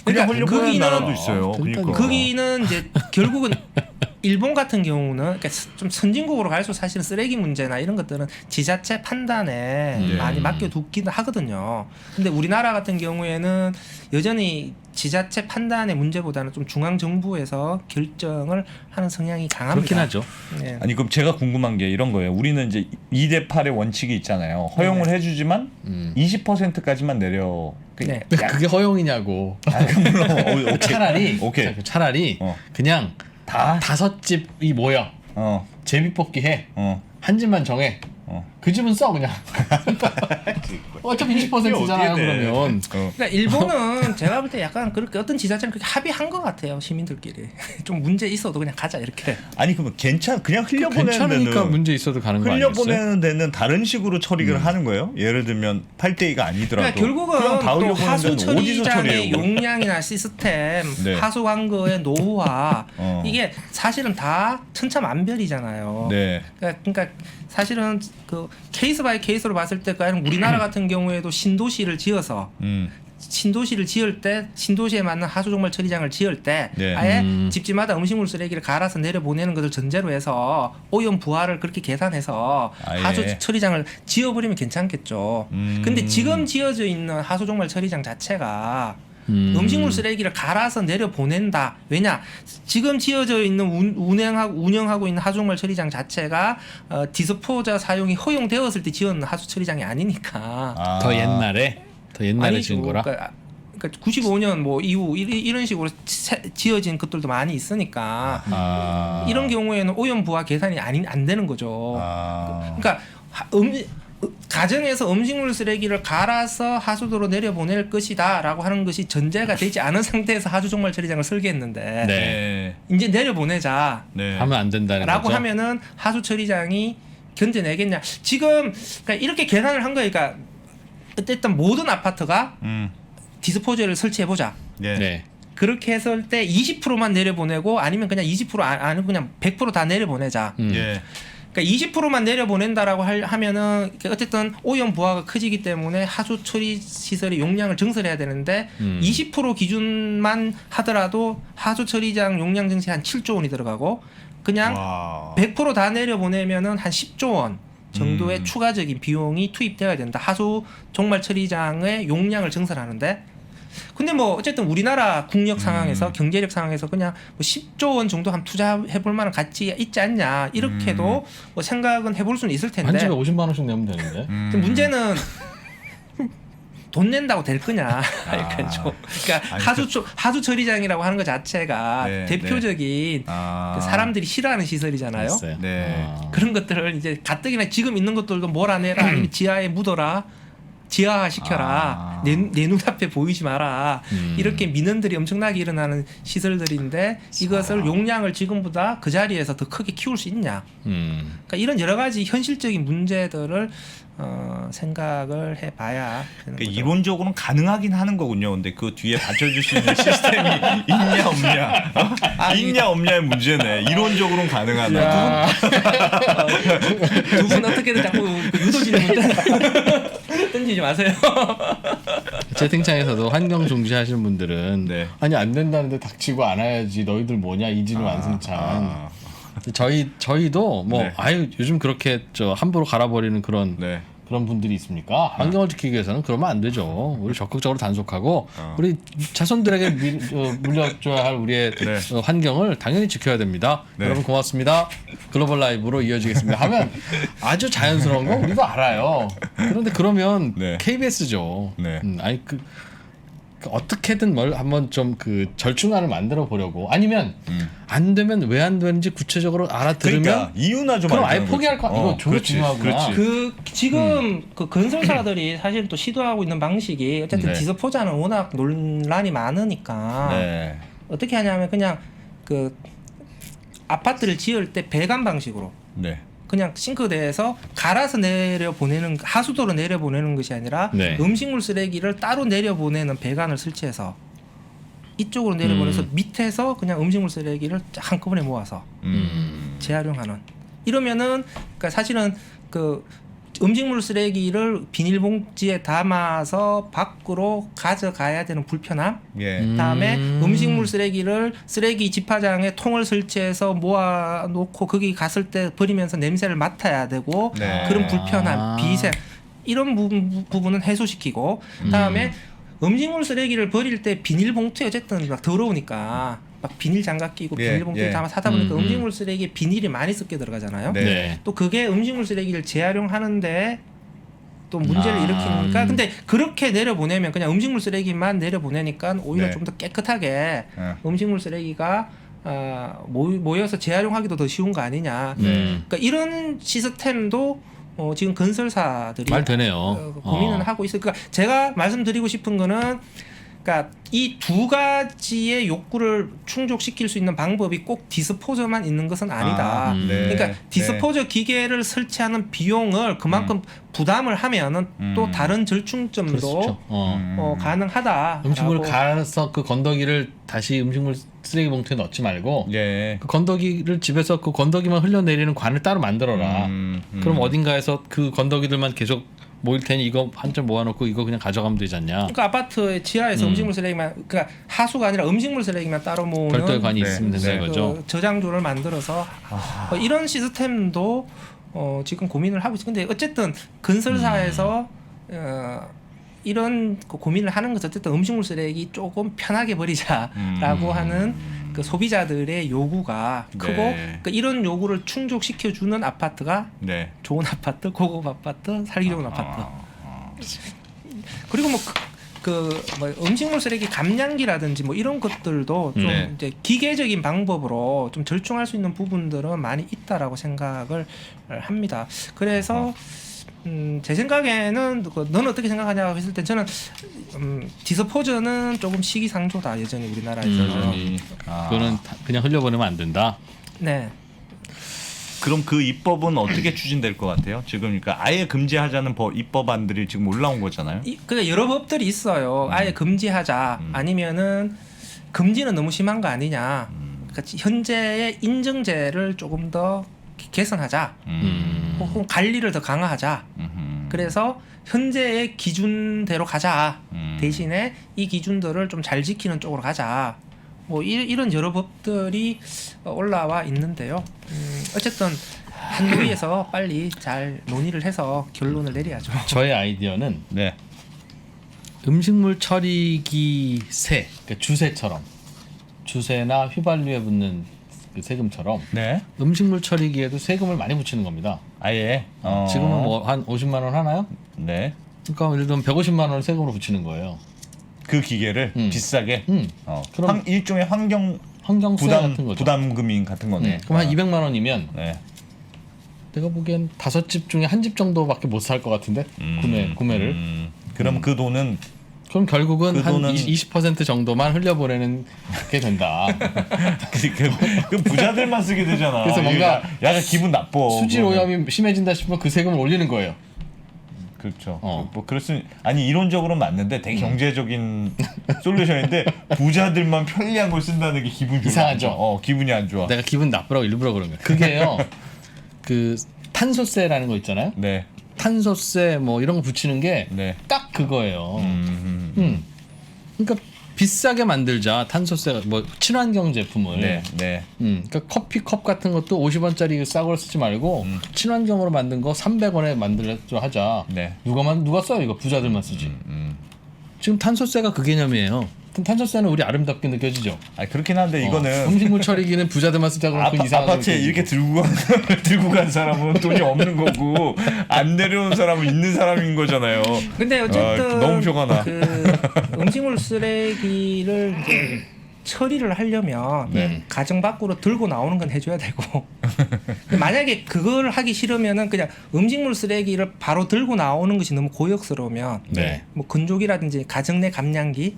그냥 그러니까 흘려보내는 거기는- 나라도 있어요. 그러니까 그러니까. 거기는 이제 결국은 일본 같은 경우는 그러니까 좀 선진국으로 갈수록 사실은 쓰레기 문제나 이런 것들은 지자체 판단에 많이 맡겨두기도 하거든요. 근데 우리나라 같은 경우에는 여전히 지자체 판단의 문제보다는 좀 중앙 정부에서 결정을 하는 성향이 강합니다. 그렇긴 하죠. 네. 아니 그럼 제가 궁금한 게 이런 거예요. 우리는 이제 2대 8의 원칙이 있잖아요. 허용을 해주지만 20%까지만 내려. 네. 그게 허용이냐고. 물론 차라리 오케이. 차라리 어. 그냥 다. 5집이 모여 제비 뽑기 해. 한 집만 정해. 그 집은 써 그냥. 어차피 20%잖아요 그러면. 그러니까 일본은 제가 볼 때 약간 그렇게 어떤 지자체는 그렇게 합의한 것 같아요. 시민들끼리 좀 문제 있어도 그냥 가자 이렇게. 아니 그러면 그냥 흘려보내는 괜찮으니까 데는 문제 있어도 가는 거 아니겠어요? 흘려보내는 데는 다른 식으로 처리를 하는 거예요? 예를 들면 8대2가 아니더라도 그러니까 결국은 그냥 다 또 흘려보내는 하수 데는 어디서 처리장의 처리해요? 용량이나 시스템, 네. 하수 관거의 노후화 어. 이게 사실은 다 천차만별이잖아요. 네. 그러니까 사실은 그 케이스 바이 케이스로 봤을 때 그냥 우리나라 같은 경우에도 신도시를 지어서 신도시를 지을 때 신도시에 맞는 하수 종말 처리장을 지을 때 네. 아예 집집마다 음식물 쓰레기를 갈아서 내려보내는 것을 전제로 해서 오염 부하를 그렇게 계산해서 아예. 하수 처리장을 지어버리면 괜찮겠죠. 근데 지금 지어져 있는 하수 종말 처리장 자체가 음식물 쓰레기를 갈아서 내려 보낸다. 왜냐? 지금 지어져 있는 운영하고 있는 하수종말 처리장 자체가 디스포저 사용이 허용되었을 때 지은 하수 처리장이 아니니까. 더 옛날에 지은 거라. 그러니까 95년 뭐 이후 이런 식으로 지어진 것들도 많이 있으니까 이런 경우에는 오염 부하 계산이 안 되는 거죠. 그러니까 가정에서 음식물 쓰레기를 갈아서 하수도로 내려보낼 것이다라고 하는 것이 전제가 되지 않은 상태에서 하수 종말 처리장을 설계했는데 네. 이제 내려보내자 네. 하면 안 된다는 라고 거죠. 하면은 하수 처리장이 견뎌내겠냐. 지금 그러니까 이렇게 계산을 한 거니까 그러니까 어쨌든 모든 아파트가 디스포저를 설치해보자. 네. 네. 그렇게 했을 때 20%만 내려보내고 아니면 그냥 20% 아니면 그냥 100% 다 내려보내자. 예. 그러니까 20%만 내려보낸다라고 하면은 어쨌든 오염 부하가 커지기 때문에 하수 처리 시설의 용량을 증설해야 되는데 20% 기준만 하더라도 하수 처리장 용량 증세 한 7조 원이 들어가고 그냥 와. 100% 다 내려보내면은 한 10조 원 정도의 추가적인 비용이 투입되어야 된다. 하수 종말 처리장의 용량을 증설하는데. 근데 뭐 어쨌든 우리나라 국력 상황에서 경제력 상황에서 그냥 뭐 10조 원 정도 한 투자해 볼 만한 가치가 있지 않냐 이렇게도 뭐 생각은 해볼 수는 있을 텐데 한 집에 50만 원씩 내면 되는데. 문제는 돈 낸다고 될 거냐 약간 좀 그러니까 하수 처리장이라고 하는 것 자체가 네, 대표적인 그 사람들이 싫어하는 시설이잖아요. 있어요. 네. 그런 것들을 이제 가뜩이나 지금 있는 것들도 몰아내라 아니면 지하에 묻어라. 지하화시켜라. 내 눈앞에 보이지 마라. 이렇게 민원들이 엄청나게 일어나는 시설들인데 이것을 용량을 지금보다 그 자리에서 더 크게 키울 수 있냐. 그러니까 이런 여러 가지 현실적인 문제들을 생각을 해봐야 되는 그러니까 거죠. 이론적으로는 가능하긴 하는 거군요. 근데 그 뒤에 받쳐줄 수 있는 시스템이 있냐 없냐, 있냐 없냐의 문제네. 이론적으로는 가능하다. 두 분 어떻게든 자꾸 유도질문 던지지 마세요. 채팅창에서도 환경 중시하시는 분들은 네. 아니 안 된다는데 닥치고 안 해야지 너희들 뭐냐 이진우 안승찬. 저희도 뭐 네. 아유 요즘 그렇게 함부로 갈아버리는 그런 네. 그런 분들이 있습니까? 환경을 지키기 위해서는 그러면 안 되죠. 우리 적극적으로 단속하고 우리 자손들에게 물려줘야 할 우리의 네. 환경을 당연히 지켜야 됩니다. 네. 여러분 고맙습니다. 글로벌 라이브로 이어지겠습니다. 하면 아주 자연스러운 거 우리도 알아요. 그런데 그러면 네. KBS죠. 네. 아니 그 어떻게든 뭘 한번 좀 그 절충안을 만들어 보려고 아니면 안 되면 왜 안 되는지 구체적으로 알아들으면 그러니까 이유나 좀 그럼 아예 알자는 포기할 거지. 거 이거 되게 그렇지, 중요하구나. 그렇지. 그 지금 그 건설사들이 사실 또 시도하고 있는 방식이 어쨌든 네. 디스포자는 워낙 논란이 많으니까 네. 어떻게 하냐면 그냥 그 아파트를 지을 때 배관 방식으로 네. 그냥 싱크대에서 갈아서 내려보내는 하수도로 내려보내는 것이 아니라 네. 음식물 쓰레기를 따로 내려보내는 배관을 설치해서 이쪽으로 내려보내서 밑에서 그냥 음식물 쓰레기를 한꺼번에 모아서 재활용하는 이러면은 그러니까 사실은 그 음식물 쓰레기를 비닐봉지에 담아서 밖으로 가져가야 되는 불편함. 예. 다음에 음식물 쓰레기를 쓰레기 집화장에 통을 설치해서 모아놓고 거기 갔을 때 버리면서 냄새를 맡아야 되고 네. 그런 불편함, 비생 이런 부분은 해소시키고 다음에 음식물 쓰레기를 버릴 때 비닐봉투에 어쨌든 막 더러우니까 막 비닐 장갑 끼고 예, 비닐봉투에 예. 담아 사다 보니까 음식물 쓰레기에 비닐이 많이 섞여 들어가잖아요. 네. 네. 또 그게 음식물 쓰레기를 재활용하는데 또 문제를 일으키니까 근데 그렇게 내려보내면 그냥 음식물 쓰레기만 내려보내니까 오히려 네. 좀 더 깨끗하게 네. 음식물 쓰레기가 모여서 재활용하기도 더 쉬운 거 아니냐. 그러니까 이런 시스템도 지금 건설사들이 말 되네요. 고민을 하고 있어요. 그러니까 제가 말씀드리고 싶은 거는 그러니까 이 두 가지의 욕구를 충족시킬 수 있는 방법이 꼭 디스포저만 있는 것은 아니다. 네. 그러니까 디스포저 기계를 설치하는 비용을 그만큼 부담을 하면은 또 다른 절충점도 그렇죠. 가능하다. 음식물을 갈아서 그 건더기를 다시 음식물 쓰레기 봉투에 넣지 말고 예. 그 건더기를 집에서 그 건더기만 흘려내리는 관을 따로 만들어라. 그럼 어딘가에서 그 건더기들만 계속 모일 테니 이거 한 점 모아놓고 이거 그냥 가져가면 되지 않냐. 그러니까 아파트의 지하에서 음식물 쓰레기만 그러니까 하수가 아니라 음식물 쓰레기만 따로 모으는 별도의 관이 네. 있으면 된다 네. 이거죠. 그 저장조를 만들어서 이런 시스템도 지금 고민을 하고 있어요. 근데 어쨌든 건설사에서 이런 그 고민을 하는 것은 어쨌든 음식물 쓰레기 조금 편하게 버리자라고 하는 그 소비자들의 요구가 네. 크고 그러니까 이런 요구를 충족시켜주는 아파트가 네. 좋은 아파트, 고급 아파트, 살기 좋은 아파트. 그리고 뭐 음식물 쓰레기 감량기라든지 뭐 이런 것들도 좀 네. 이제 기계적인 방법으로 좀 절충할 수 있는 부분들은 많이 있다라고 생각을 합니다. 그래서 제 생각에는 너는 어떻게 생각하냐고 했을 때 저는 디스포저는 조금 시기상조다 여전히 우리나라에서는. 그거는 그냥 흘려보내면 안 된다. 네. 그럼 그 입법은 어떻게 추진될 것 같아요? 지금 그러니까 아예 금지하자는 입법안들이 지금 올라온 거잖아요. 그러니까 여러 법들이 있어요. 아예 금지하자 아니면은 금지는 너무 심한 거 아니냐. 그러니까 현재의 인증제를 조금 더 개선하자. 혹은 관리를 더 강화하자. 그래서 현재의 기준대로 가자. 대신에 이 기준들을 좀 잘 지키는 쪽으로 가자. 뭐 이런 여러 법들이 올라와 있는데요. 어쨌든 한노위에서 빨리 잘 논의를 해서 결론을 내려야죠. 저의 아이디어는 네. 음식물 처리기 세, 그러니까 주세처럼 주세나 휘발유에 붙는 그 세금처럼 네. 음식물 처리기에도 세금을 많이 붙이는 겁니다. 아예. 지금은 뭐 한 50만 원 하나요? 네. 그러니까 예를 들면 150만 원을 세금으로 붙이는 거예요. 그 기계를 비싸게. 그럼 일종의 환경세 같은 거죠. 부담금인 같은 거네. 그럼 한 200만 원이면 네. 내가 보기엔 5집 중에 한 집 정도밖에 못 살 것 같은데 구매를. 그럼 그 돈은 그럼 결국은 그 한 돈은- 20% 정도만 흘려보내는 게 된다. 그 부자들만 쓰게 되잖아. 그래서 뭔가 약간 기분 나빠. 수질 그거는. 오염이 심해진다 싶으면 그 세금을 올리는 거예요. 그렇죠. 어. 뭐 그럴 수 아니 이론적으로 맞는데 되게 경제적인 솔루션인데 부자들만 편리한 걸 쓴다는 게 기분이 이상하죠? 안 좋아. 기분이 안 좋아. 내가 기분 나쁘라고 일부러 그런 거야. 그게요. 그 탄소세라는 거 있잖아요. 네. 탄소세 뭐 이런 거 붙이는 게 딱 네. 그거예요. 그러니까 비싸게 만들자 탄소세 뭐 친환경 제품을. 네. 네. 그러니까 커피컵 같은 것도 50원짜리 싼 걸 쓰지 말고 친환경으로 만든 거 300원에 만들자 하자. 네. 누가 써요 이거 부자들만 쓰지. 지금 탄소세가 그 개념이에요. 그럼 탄소세는 우리 아름답게 느껴지죠. 아 그렇긴 한데 이거는 음식물 처리기는 부자들만 쓰자 그러면 그 이상하게 아파트에 느껴지고. 이렇게 들고 간 사람은 돈이 없는 거고 안 내려온 사람은 있는 사람인 거잖아요. 근데 어쨌든 너무 표가 나. 그 음식물 쓰레기를 이제 처리를 하려면 네. 가정 밖으로 들고 나오는 건 해줘야 되고 근데 만약에 그걸 하기 싫으면은 그냥 음식물 쓰레기를 바로 들고 나오는 것이 너무 고역스러우면 네. 뭐 건조기라든지 가정 내 감량기를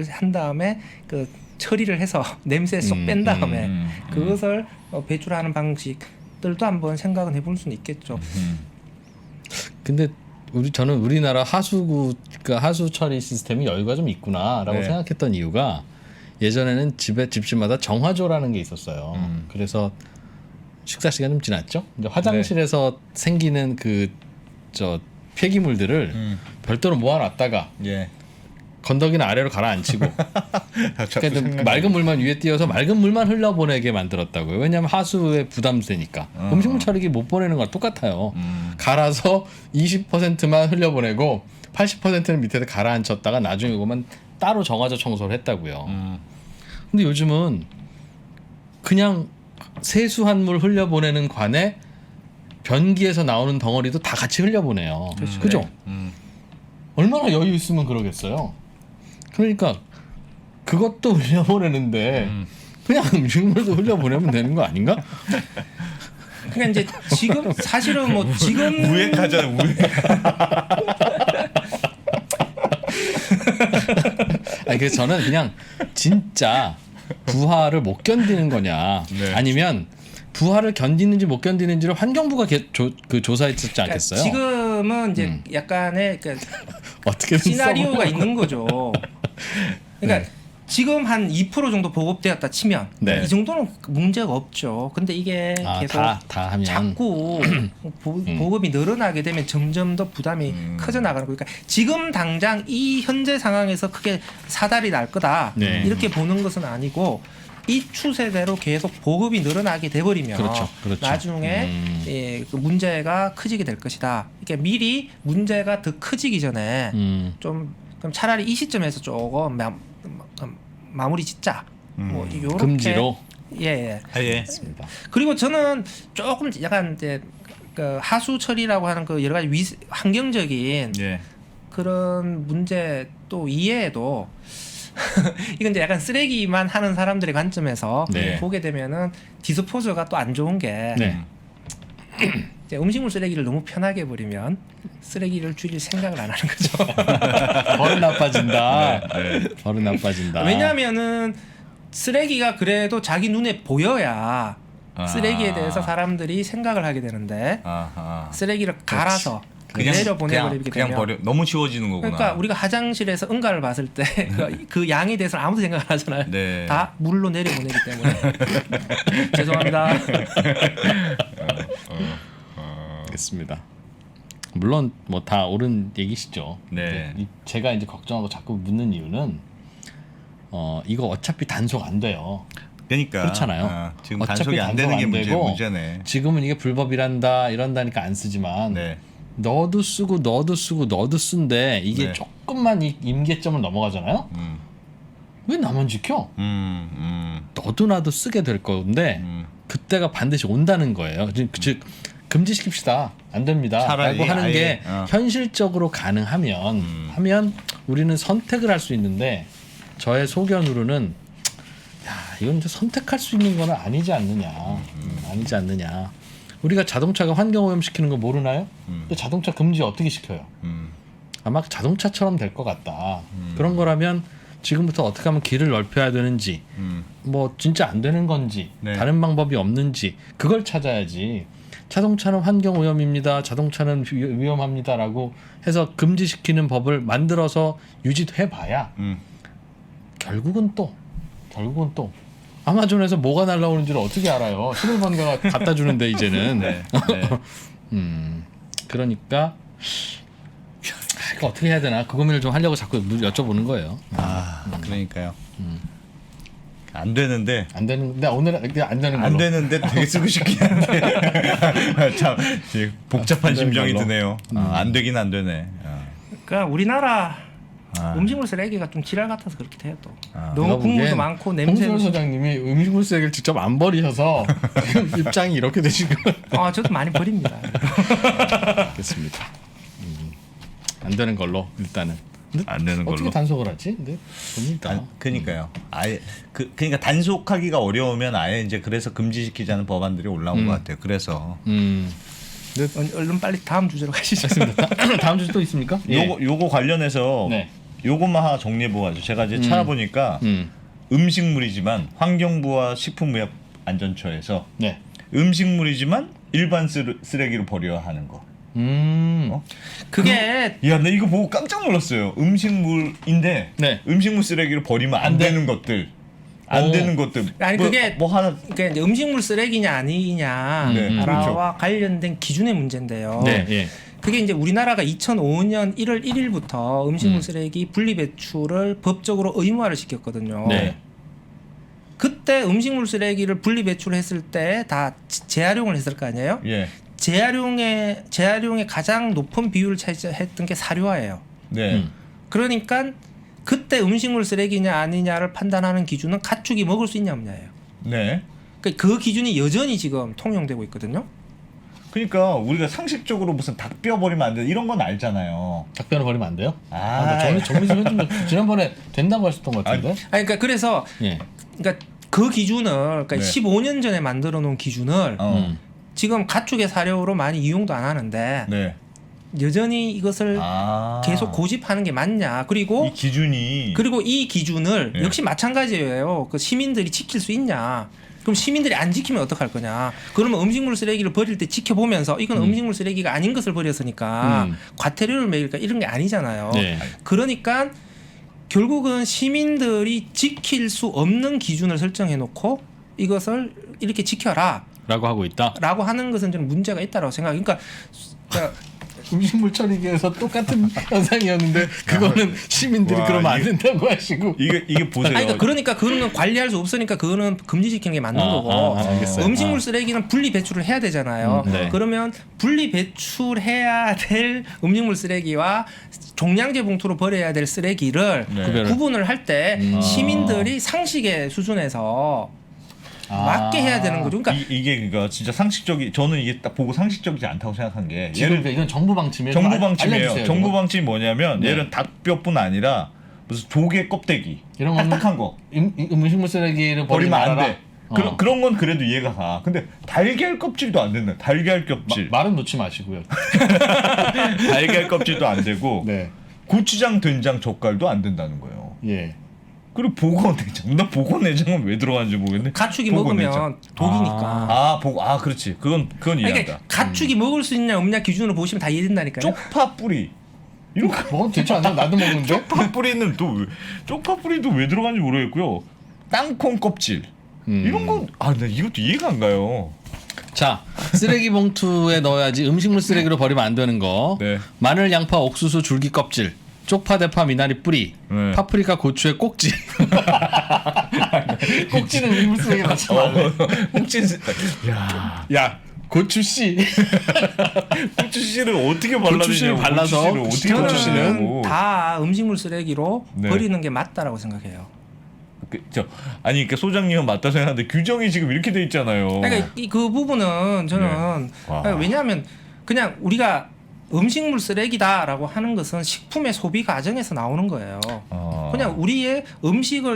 한 다음에 그 처리를 해서 냄새 쏙 뺀 다음에 그것을 배출하는 방식들도 한번 생각은 해볼 수는 있겠죠. 근데 저는 우리나라 그러니까 하수 처리 시스템이 여유가 좀 있구나라고 네. 생각했던 이유가 예전에는 집집마다 정화조라는 게 있었어요. 그래서 식사 시간 좀 지났죠. 이제 화장실에서 생기는 그 저 폐기물들을 별도로 모아놨다가 예. 건더기는 아래로 가라앉히고 그러니까 맑은 물만 위에 띄어서 맑은 물만 흘러보내게 만들었다고요. 왜냐하면 하수에 부담되니까 음식물 처리기 못 보내는 거랑 똑같아요. 갈아서 20%만 흘려보내고 80%는 밑에다 가라앉혔다가 나중에 그것만 따로 정화조 청소를 했다고요. 근데 요즘은 그냥 세수한 물 흘려보내는 관에 변기에서 나오는 덩어리도 다 같이 흘려보내요. 그죠? 얼마나 여유 있으면 그러겠어요. 그러니까 그것도 흘려보내는데 그냥 음식물도 흘려보내면 되는 거 아닌가? 그러니까 이제 지금 사실은 뭐 지금 우액하잖아요. 우액. 아니 그래서 저는 그냥 진짜 부하를 못 견디는 거냐 네. 아니면 부하를 견디는지 못 견디는지를 환경부가 조사했었지 그러니까 않겠어요? 지금은 이제 약간의 그 어떻게든 시나리오가 써보려고. 있는 거죠. 그러니까 지금 한 2% 정도 보급되었다 치면 네. 이 정도는 문제가 없죠. 근데 이게 계속 다 하면 자꾸 보급이 늘어나게 되면 점점 더 부담이 커져 나가는 거니까 지금 당장 이 현재 상황에서 크게 사달이 날 거다 네. 이렇게 보는 것은 아니고 이 추세대로 계속 보급이 늘어나게 돼버리면 그렇죠. 나중에 예, 그 문제가 커지게 될 것이다. 그러니까 미리 문제가 더 커지기 전에 좀 그럼 차라리 이 시점에서 조금 마무리 짓자. 뭐 요렇게 금지로 예. 예. 그리고 저는 조금 약간 이제 그 하수 처리라고 하는 그 여러 가지 환경적인 예. 그런 문제 또 이해해도 이건 이제 약간 쓰레기만 하는 사람들의 관점에서 네. 보게 되면은 디스포저가 또 안 좋은 게 네. 이제 음식물 쓰레기를 너무 편하게 버리면 쓰레기를 줄일 생각을 안 하는 거죠. 버릇 나빠진다. 네. 버릇 나빠진다. 왜냐하면은 쓰레기가 그래도 자기 눈에 보여야 아. 쓰레기에 대해서 사람들이 생각을 하게 되는데 아하. 쓰레기를 갈아서 그냥 내려보내버리게 그냥 되면 버려. 너무 치워지는 거구나. 그러니까 우리가 화장실에서 응가를 봤을 때 그 양에 대해서 아무도 생각 안 하잖아요. 네. 다 물로 내려보내기 때문에 죄송합니다. 알겠습니다. 물론 뭐 다 옳은 얘기시죠. 네. 제가 이제 걱정하고 자꾸 묻는 이유는 이거 어차피 단속 안 돼요. 그러니까 그렇잖아요. 지금 어차피 단속이 안 되는 게 단속 안 되고 문제네. 지금은 이게 불법이란다 이런다니까 안 쓰지만 네. 너도 쓰고 너도 쓰고 너도 쓴데 이게 네. 조금만 임계점을 넘어가잖아요. 왜 나만 지켜? 너도 나도 쓰게 될 건데 그때가 반드시 온다는 거예요. 즉 금지시킵시다. 안 됩니다. 차라리 라고 하는 아예, 게 현실적으로 가능하면 하면 우리는 선택을 할 수 있는데 저의 소견으로는 야 이건 이제 선택할 수 있는 건 아니지 않느냐. 아니지 않느냐. 우리가 자동차가 환경오염 시키는 거 모르나요? 근데 자동차 금지 어떻게 시켜요? 아마 자동차처럼 될 것 같다. 그런 거라면 지금부터 어떻게 하면 길을 넓혀야 되는지 뭐 진짜 안 되는 건지 네. 다른 방법이 없는지 그걸 찾아야지. 자동차는 환경오염입니다. 자동차는 위험합니다라고 해서 금지시키는 법을 만들어서 유지해봐야 결국은 또 아마존에서 뭐가 날라오는지를 어떻게 알아요? 신호번호가 갖다 주는데 이제는. 네. 그러니까 이거 어떻게 해야 되나 그 고민을 좀 하려고 자꾸 여쭤보는 거예요. 그러니까요. 안 되는데 안 되는데 오늘 안 되는 걸로. 안 되는데 되게 쓰고 싶긴 한데 참 복잡한 안 되는 심정이 걸로. 드네요. 안 되긴 안 되네. 그러니까 우리나라 음식물 쓰레기가 좀 지랄 같아서 그렇게 돼요 또. 내가 너무 국물도 보기엔 많고 냄새도 홍수열 소장님이 음식물 쓰레기를 직접 안 버리셔서 지금 입장이 이렇게 되신 거예요. 저도 많이 버립니다. 알겠습니다. 안 되는 걸로 일단은. 근데 안 되는 어떻게 걸로. 단속을 하지? 근데 봅니다. 그러니까요. 아예 그러니까 단속하기가 어려우면 아예 이제 그래서 금지시키자는 법안들이 올라온 것 같아요. 그래서 얼른 빨리 다음 주제로 가시죠. 다음 주에 또 있습니까? 요거 관련해서 네. 요것만 하나 정리해 보가지고 제가 이제 찾아보니까 음식물이지만 환경부와 식품의약안전처에서 네. 음식물이지만 일반 쓰레기로 버려야 하는 거. 그게 야, 나 이거 보고 깜짝 놀랐어요. 음식물인데 네. 음식물 쓰레기로 버리면 안 되는 것들. 안 오. 되는 것들. 아니 그게 뭐 하나 그러니까 이제 음식물 쓰레기냐 아니냐와 네, 그렇죠. 관련된 기준의 문제인데요. 네, 예. 그게 이제 우리나라가 2005년 1월 1일부터 음식물 쓰레기 분리배출을 법적으로 의무화를 시켰거든요. 네. 그때 음식물 쓰레기를 분리배출했을 때 다 재활용을 했을 거 아니에요? 예. 재활용의 가장 높은 비율을 차지했던 게 사료화예요. 네. 그러니까 그때 음식물 쓰레기냐 아니냐를 판단하는 기준은 가축이 먹을 수 있냐 없냐예요. 네. 그러니까 그 기준이 여전히 지금 통용되고 있거든요. 그러니까 우리가 상식적으로 무슨 닭뼈 버리면 안 돼 이런 건 알잖아요. 닭뼈를 버리면 안 돼요? 아, 정리 좀 해주면 지난번에 된다고 하셨던 것 같은데. 아니, 그러니까 그래서 예. 그러니까 그 기준을 그러니까 네. 15년 전에 만들어 놓은 기준을 지금 가축의 사료로 많이 이용도 안 하는데 네. 여전히 이것을 계속 고집하는 게 맞냐. 그리고 이 기준이 그리고 이 기준을 네. 역시 마찬가지예요. 그 시민들이 지킬 수 있냐. 그럼 시민들이 안 지키면 어떡할 거냐. 그러면 음식물 쓰레기를 버릴 때 지켜보면서 이건 음식물 쓰레기가 아닌 것을 버렸으니까 과태료를 매길까 이런 게 아니잖아요. 네. 그러니까 결국은 시민들이 지킬 수 없는 기준을 설정해 놓고 이것을 이렇게 지켜라 라고 하고 있다. 라고 하는 것은 저는 문제가 있다고 생각해요. 그러니까 음식물 처리기에서 똑같은 현상이었는데 그거는 시민들이 와, 그러면 안 이게- 된다고 하시고. 이게 보세요. 그러니까 그거는 관리할 수 없으니까 그거는 금지시키는 게 맞는 거고 알겠어요. 음식물 쓰레기는 분리 배출을 해야 되잖아요. 네. 그러면 분리 배출해야 될 음식물 쓰레기와 종량제 봉투로 버려야 될 쓰레기를 네. 구분을 할 때 시민들이 상식의 수준에서 맞게 해야 되는 거죠. 그러니까 이게 그러니까 진짜 상식적이 저는 이게 딱 보고 상식적이지 않다고 생각한 게 지금 이건 정부 방침이에요. 정부 좀 방침이에요. 알려주세요, 정부 이거. 방침이 뭐냐면 네. 얘는 닭뼈뿐 아니라 무슨 조개 껍데기 이런 거는 딱딱한 거 음식물 쓰레기를 버리면 안 말아라. 돼. 그런 건 그래도 이해가 가. 근데 달걀 껍질도 안 된다. 달걀 껍질, 말은 놓지 마시고요. 달걀 껍질도 안 되고 네. 고추장, 된장, 젓갈도 안 된다는 거예요. 예. 그리고 보건내장. 나 보건내장은 왜 들어가는지 모르겠는데. 가축이 보건내장. 먹으면 독이니까. 그렇지. 그건 이해한다. 그러니까 가축이 먹을 수 있냐 없냐 기준으로 보시면 다 이해된다니까요. 쪽파 뿌리. 이런 거 먹어도 되지 않나? 나도 먹는데. 쪽파 뿌리는 쪽파 뿌리도 왜 들어가는지 모르겠고요. 땅콩 껍질. 이런 건 나 이것도 이해가 안 가요. 자, 쓰레기 봉투에 넣어야지 음식물 쓰레기로 버리면 안 되는 거. 네. 마늘, 양파, 옥수수, 줄기 껍질. 쪽파, 대파, 미나리 뿌리. 네. 파프리카, 고추의 꼭지. 꼭지는 음식물 쓰레기 넣지 말래. 꼭지. 야, 고추 씨. 고추 씨를 어떻게 발라내냐고. 고추 씨를 발라서 고추 씨를 저는 어떻게 저는 발라내냐고. 다 음식물 쓰레기로 네. 버리는 게 맞다라고 생각해요. 그러니까 소장님은 맞다 생각하는데 규정이 지금 이렇게 돼 있잖아요. 그러니까 그 부분은 저는 와. 그러니까 왜냐하면 그냥 우리가 음식물 쓰레기다라고 하는 것은 식품의 소비 과정에서 나오는 거예요. 그냥 우리의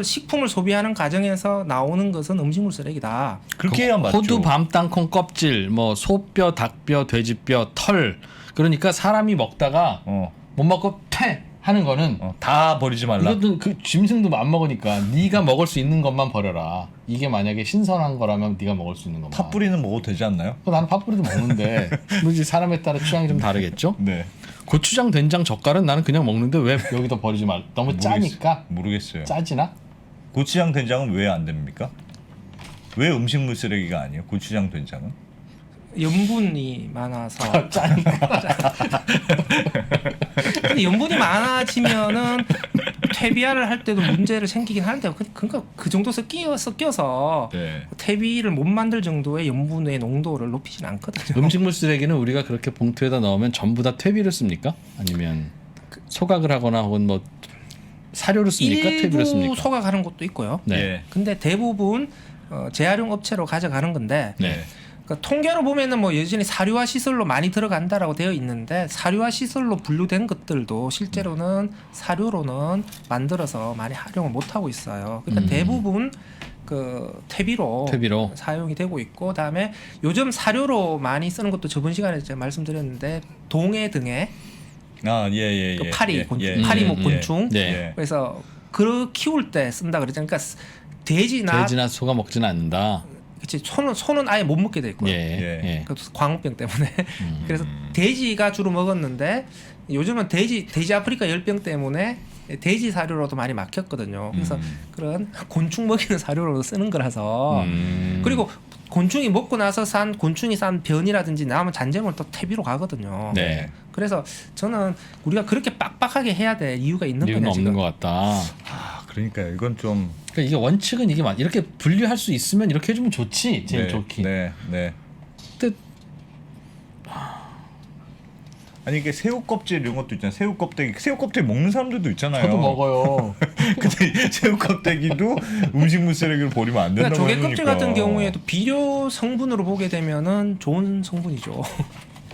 식품을 소비하는 과정에서 나오는 것은 음식물 쓰레기다. 그렇게 해야 맞죠. 호두, 밤, 땅콩 껍질, 뭐 소뼈, 닭뼈, 돼지뼈, 털. 그러니까 사람이 먹다가 못 먹고 퇴 하는 거는 다 버리지 말라. 이것도 그 짐승도 안 먹으니까 네가 먹을 수 있는 것만 버려라. 이게 만약에 신선한 거라면 네가 먹을 수 있는 것만. 파 뿌리는 먹어도 되지 않나요? 나는 파뿌리도 먹는데 뭐지 사람에 따라 취향이 좀 다르겠죠? 네. 고추장, 된장, 젓갈은 나는 그냥 먹는데 왜 여기다 버리지 말? 너무 짜니까. 모르겠어요. 짜지나? 고추장 된장은 왜 안 됩니까? 왜 음식물 쓰레기가 아니에요? 고추장 된장은? 염분이 많아서. 짜니까. 근데 염분이 많아지면은 퇴비화를 할 때도 문제를 생기긴 하는데 그러니까 그 정도 섞여서 네. 퇴비를 못 만들 정도의 염분의 농도를 높이진 않거든요. 음식물 쓰레기는 우리가 그렇게 봉투에다 넣으면 전부 다 퇴비를 씁니까? 아니면 소각을 하거나 혹은 뭐 사료를 씁니까? 퇴비를 일부 씁니까? 소각하는 것도 있고요. 네. 예. 근데 대부분 재활용 업체로 가져가는 건데 네. 그러니까 통계로 보면은 뭐 여전히 사료화 시설로 많이 들어간다라고 되어 있는데 사료화 시설로 분류된 것들도 실제로는 사료로는 만들어서 많이 활용을 못 하고 있어요. 그러니까 대부분 그 퇴비로 사용이 되고 있고 그다음에 요즘 사료로 많이 쓰는 것도 저번 시간에 제가 말씀드렸는데 동해 등에 예. 그 파리, 예. 파리목 곤충 네. 그래서 키울 때 쓴다 그러잖아요. 그러니까 돼지나 소가 먹지는 않는다. 그치 소는 아예 못 먹게 돼 있고요. 예. 그것도 광우병 때문에. 그래서 돼지가 주로 먹었는데 요즘은 돼지 아프리카 열병 때문에 돼지 사료로도 많이 막혔거든요. 그래서 그런 곤충 먹이는 사료로 쓰는 거라서 그리고 곤충이 먹고 나서 산 곤충이 싼 변이라든지 남은 잔재물 또 퇴비로 가거든요. 네. 그래서 저는 우리가 그렇게 빡빡하게 해야 될 이유가 있는 이유는 거냐 없는 지금. 것 같다. 아, 그러니까 이건 좀 그러니까 이게 원칙은 이게 이렇게 분류할 수 있으면 이렇게 해주면 좋지. 제일 네, 좋긴. 네, 네. 근데 아니 이게 새우 껍질 이런 것도 있잖아요. 새우 껍데기 먹는 사람들도 있잖아요. 저도 먹어요. 근데 새우 껍데기도 음식물 쓰레기로 버리면 안 그러니까 된다고 조개 껍질 해놓으니까. 같은 경우에도 비료 성분으로 보게 되면은 좋은 성분이죠.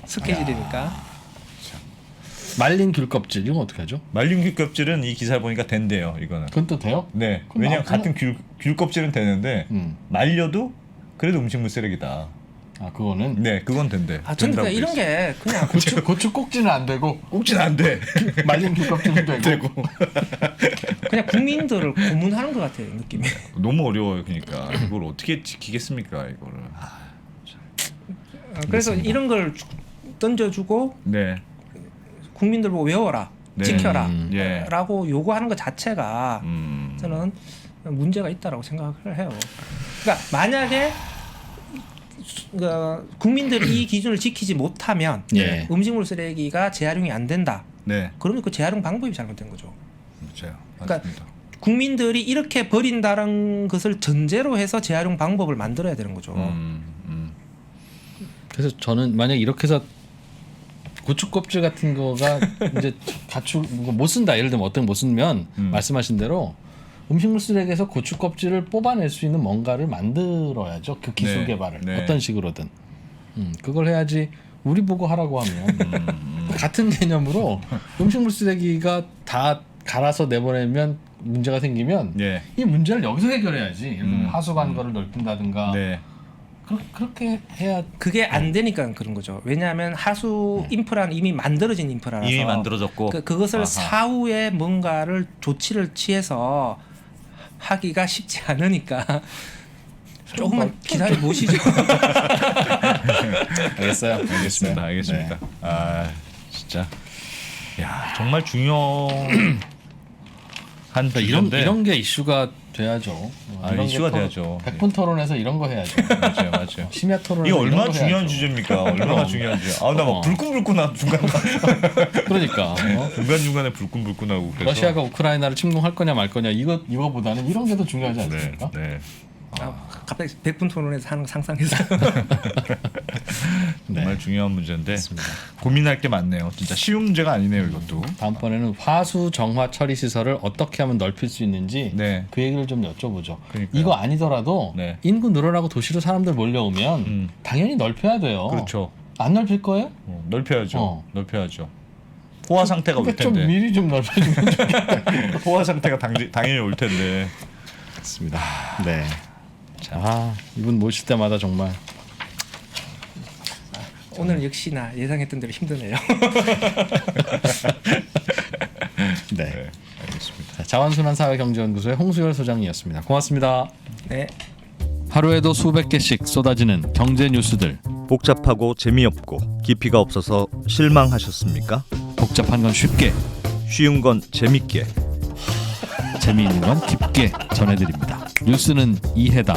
스케줄이니까. 말린 귤 껍질 이건 어떻게 하죠? 말린 귤 껍질은 이 기사 보니까 된대요. 이거는. 그건 또 돼요? 네. 그럼 왜냐면 그냥- 같은 귤 껍질은 되는데 말려도 그래도 음식물 쓰레기다. 아 그거는 네, 그건 된대. 아 저는 그러니까 이런 게 그냥 고추 꼭지는 안 되고 꼭지는 안 돼. 말린 귤 껍질은 되고. 되고. 그냥 국민들을 고문하는 것 같아요 느낌이. 너무 어려워요. 그러니까 이걸 어떻게 지키겠습니까, 이거를. 아, 그래서 이런 걸 던져주고 네. 국민들 보고 외워라, 네. 지켜라, 예. 라고 요구하는 것 자체가 저는 문제가 있다라고 생각을 해요. 그러니까 만약에 국민들이 이 기준을 지키지 못하면 예. 음식물 쓰레기가 재활용이 안 된다. 네. 그러면 그 재활용 방법이 잘못된 거죠. 맞아요. 그러니까 맞습니다. 국민들이 이렇게 버린다는 것을 전제로 해서 재활용 방법을 만들어야 되는 거죠. 그래서 저는 만약 이렇게 해서 고추 껍질 같은 거가 이제 가축 못 쓴다. 예를 들면 어떤 못 쓰면 말씀하신 대로 음식물 쓰레기에서 고추 껍질을 뽑아낼 수 있는 뭔가를 만들어야죠. 그 기술 네, 개발을 네. 어떤 식으로든 그걸 해야지. 우리 보고 하라고 하면 같은 개념으로 음식물 쓰레기가 다 갈아서 내보내면 문제가 생기면 예. 이 문제를 여기서 해결해야지. 예를 들면 하수관거를 넓힌다든가 네. 그렇게 해야. 그게 안 되니까 그런 거죠. 왜냐하면 하수 인프라는 이미 만들어진 인프라라서 이미 만들어졌고 그것을 아하. 사후에 뭔가를 조치를 취해서 하기가 쉽지 않으니까 조금만 기다려 보시죠. 알겠어요. 알겠습니다. 알겠습니다. 네. 아 진짜 야 정말 중요한 그러니까 주제인데 이런 게 이슈가 돼야죠. 아, 이런 이슈가 게 돼야죠. 100분 토론에서 이런 거 해야죠. 맞아요, 맞아요. 심야 토론. 이게 얼마나 중요한 주제입니까? 얼마나 그럼. 중요한 주제. 아나 막 불끈불끈하고 중간 그러니까 중간에 불끈불끈하고 그래서 러시아가 우크라이나를 침공할 거냐 말 거냐 이거보다는 이런 게 더 중요하지 네, 않습니까? 네. 갑자기 100분 토론에서 하는 거 상상해서 네. 정말 중요한 문제인데 고민할 게 많네요. 진짜 쉬운 문제가 아니네요, 이것도. 다음번에는 화수 정화 처리 시설을 어떻게 하면 넓힐 수 있는지 네. 그 얘기를 좀 여쭤보죠. 그러니까요. 이거 아니더라도 네. 인구 늘어나고 도시로 사람들 몰려오면 당연히 넓혀야 돼요. 그렇죠. 안 넓힐 거예요? 넓혀야죠. 넓혀야죠. 포화 상태가 올 그러니까 좀 텐데. 미리 좀 넓혀주면 좋겠다. 포화 상태가 당연히 올 텐데. 맞습니다. 네. 자, 이분 모실 때마다 정말 오늘 역시나 예상했던 대로 힘드네요. 네. 네, 알겠습니다. 자, 자원순환사회경제연구소의 홍수열 소장이었습니다. 고맙습니다. 네. 하루에도 수백 개씩 쏟아지는 경제 뉴스들. 복잡하고 재미없고 깊이가 없어서 실망하셨습니까? 복잡한 건 쉽게, 쉬운 건 재밌게. 재미있는 건 깊게 전해드립니다. 뉴스는 이해다.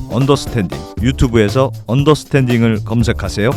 언더스탠딩 유튜브에서 언더스탠딩을 검색하세요.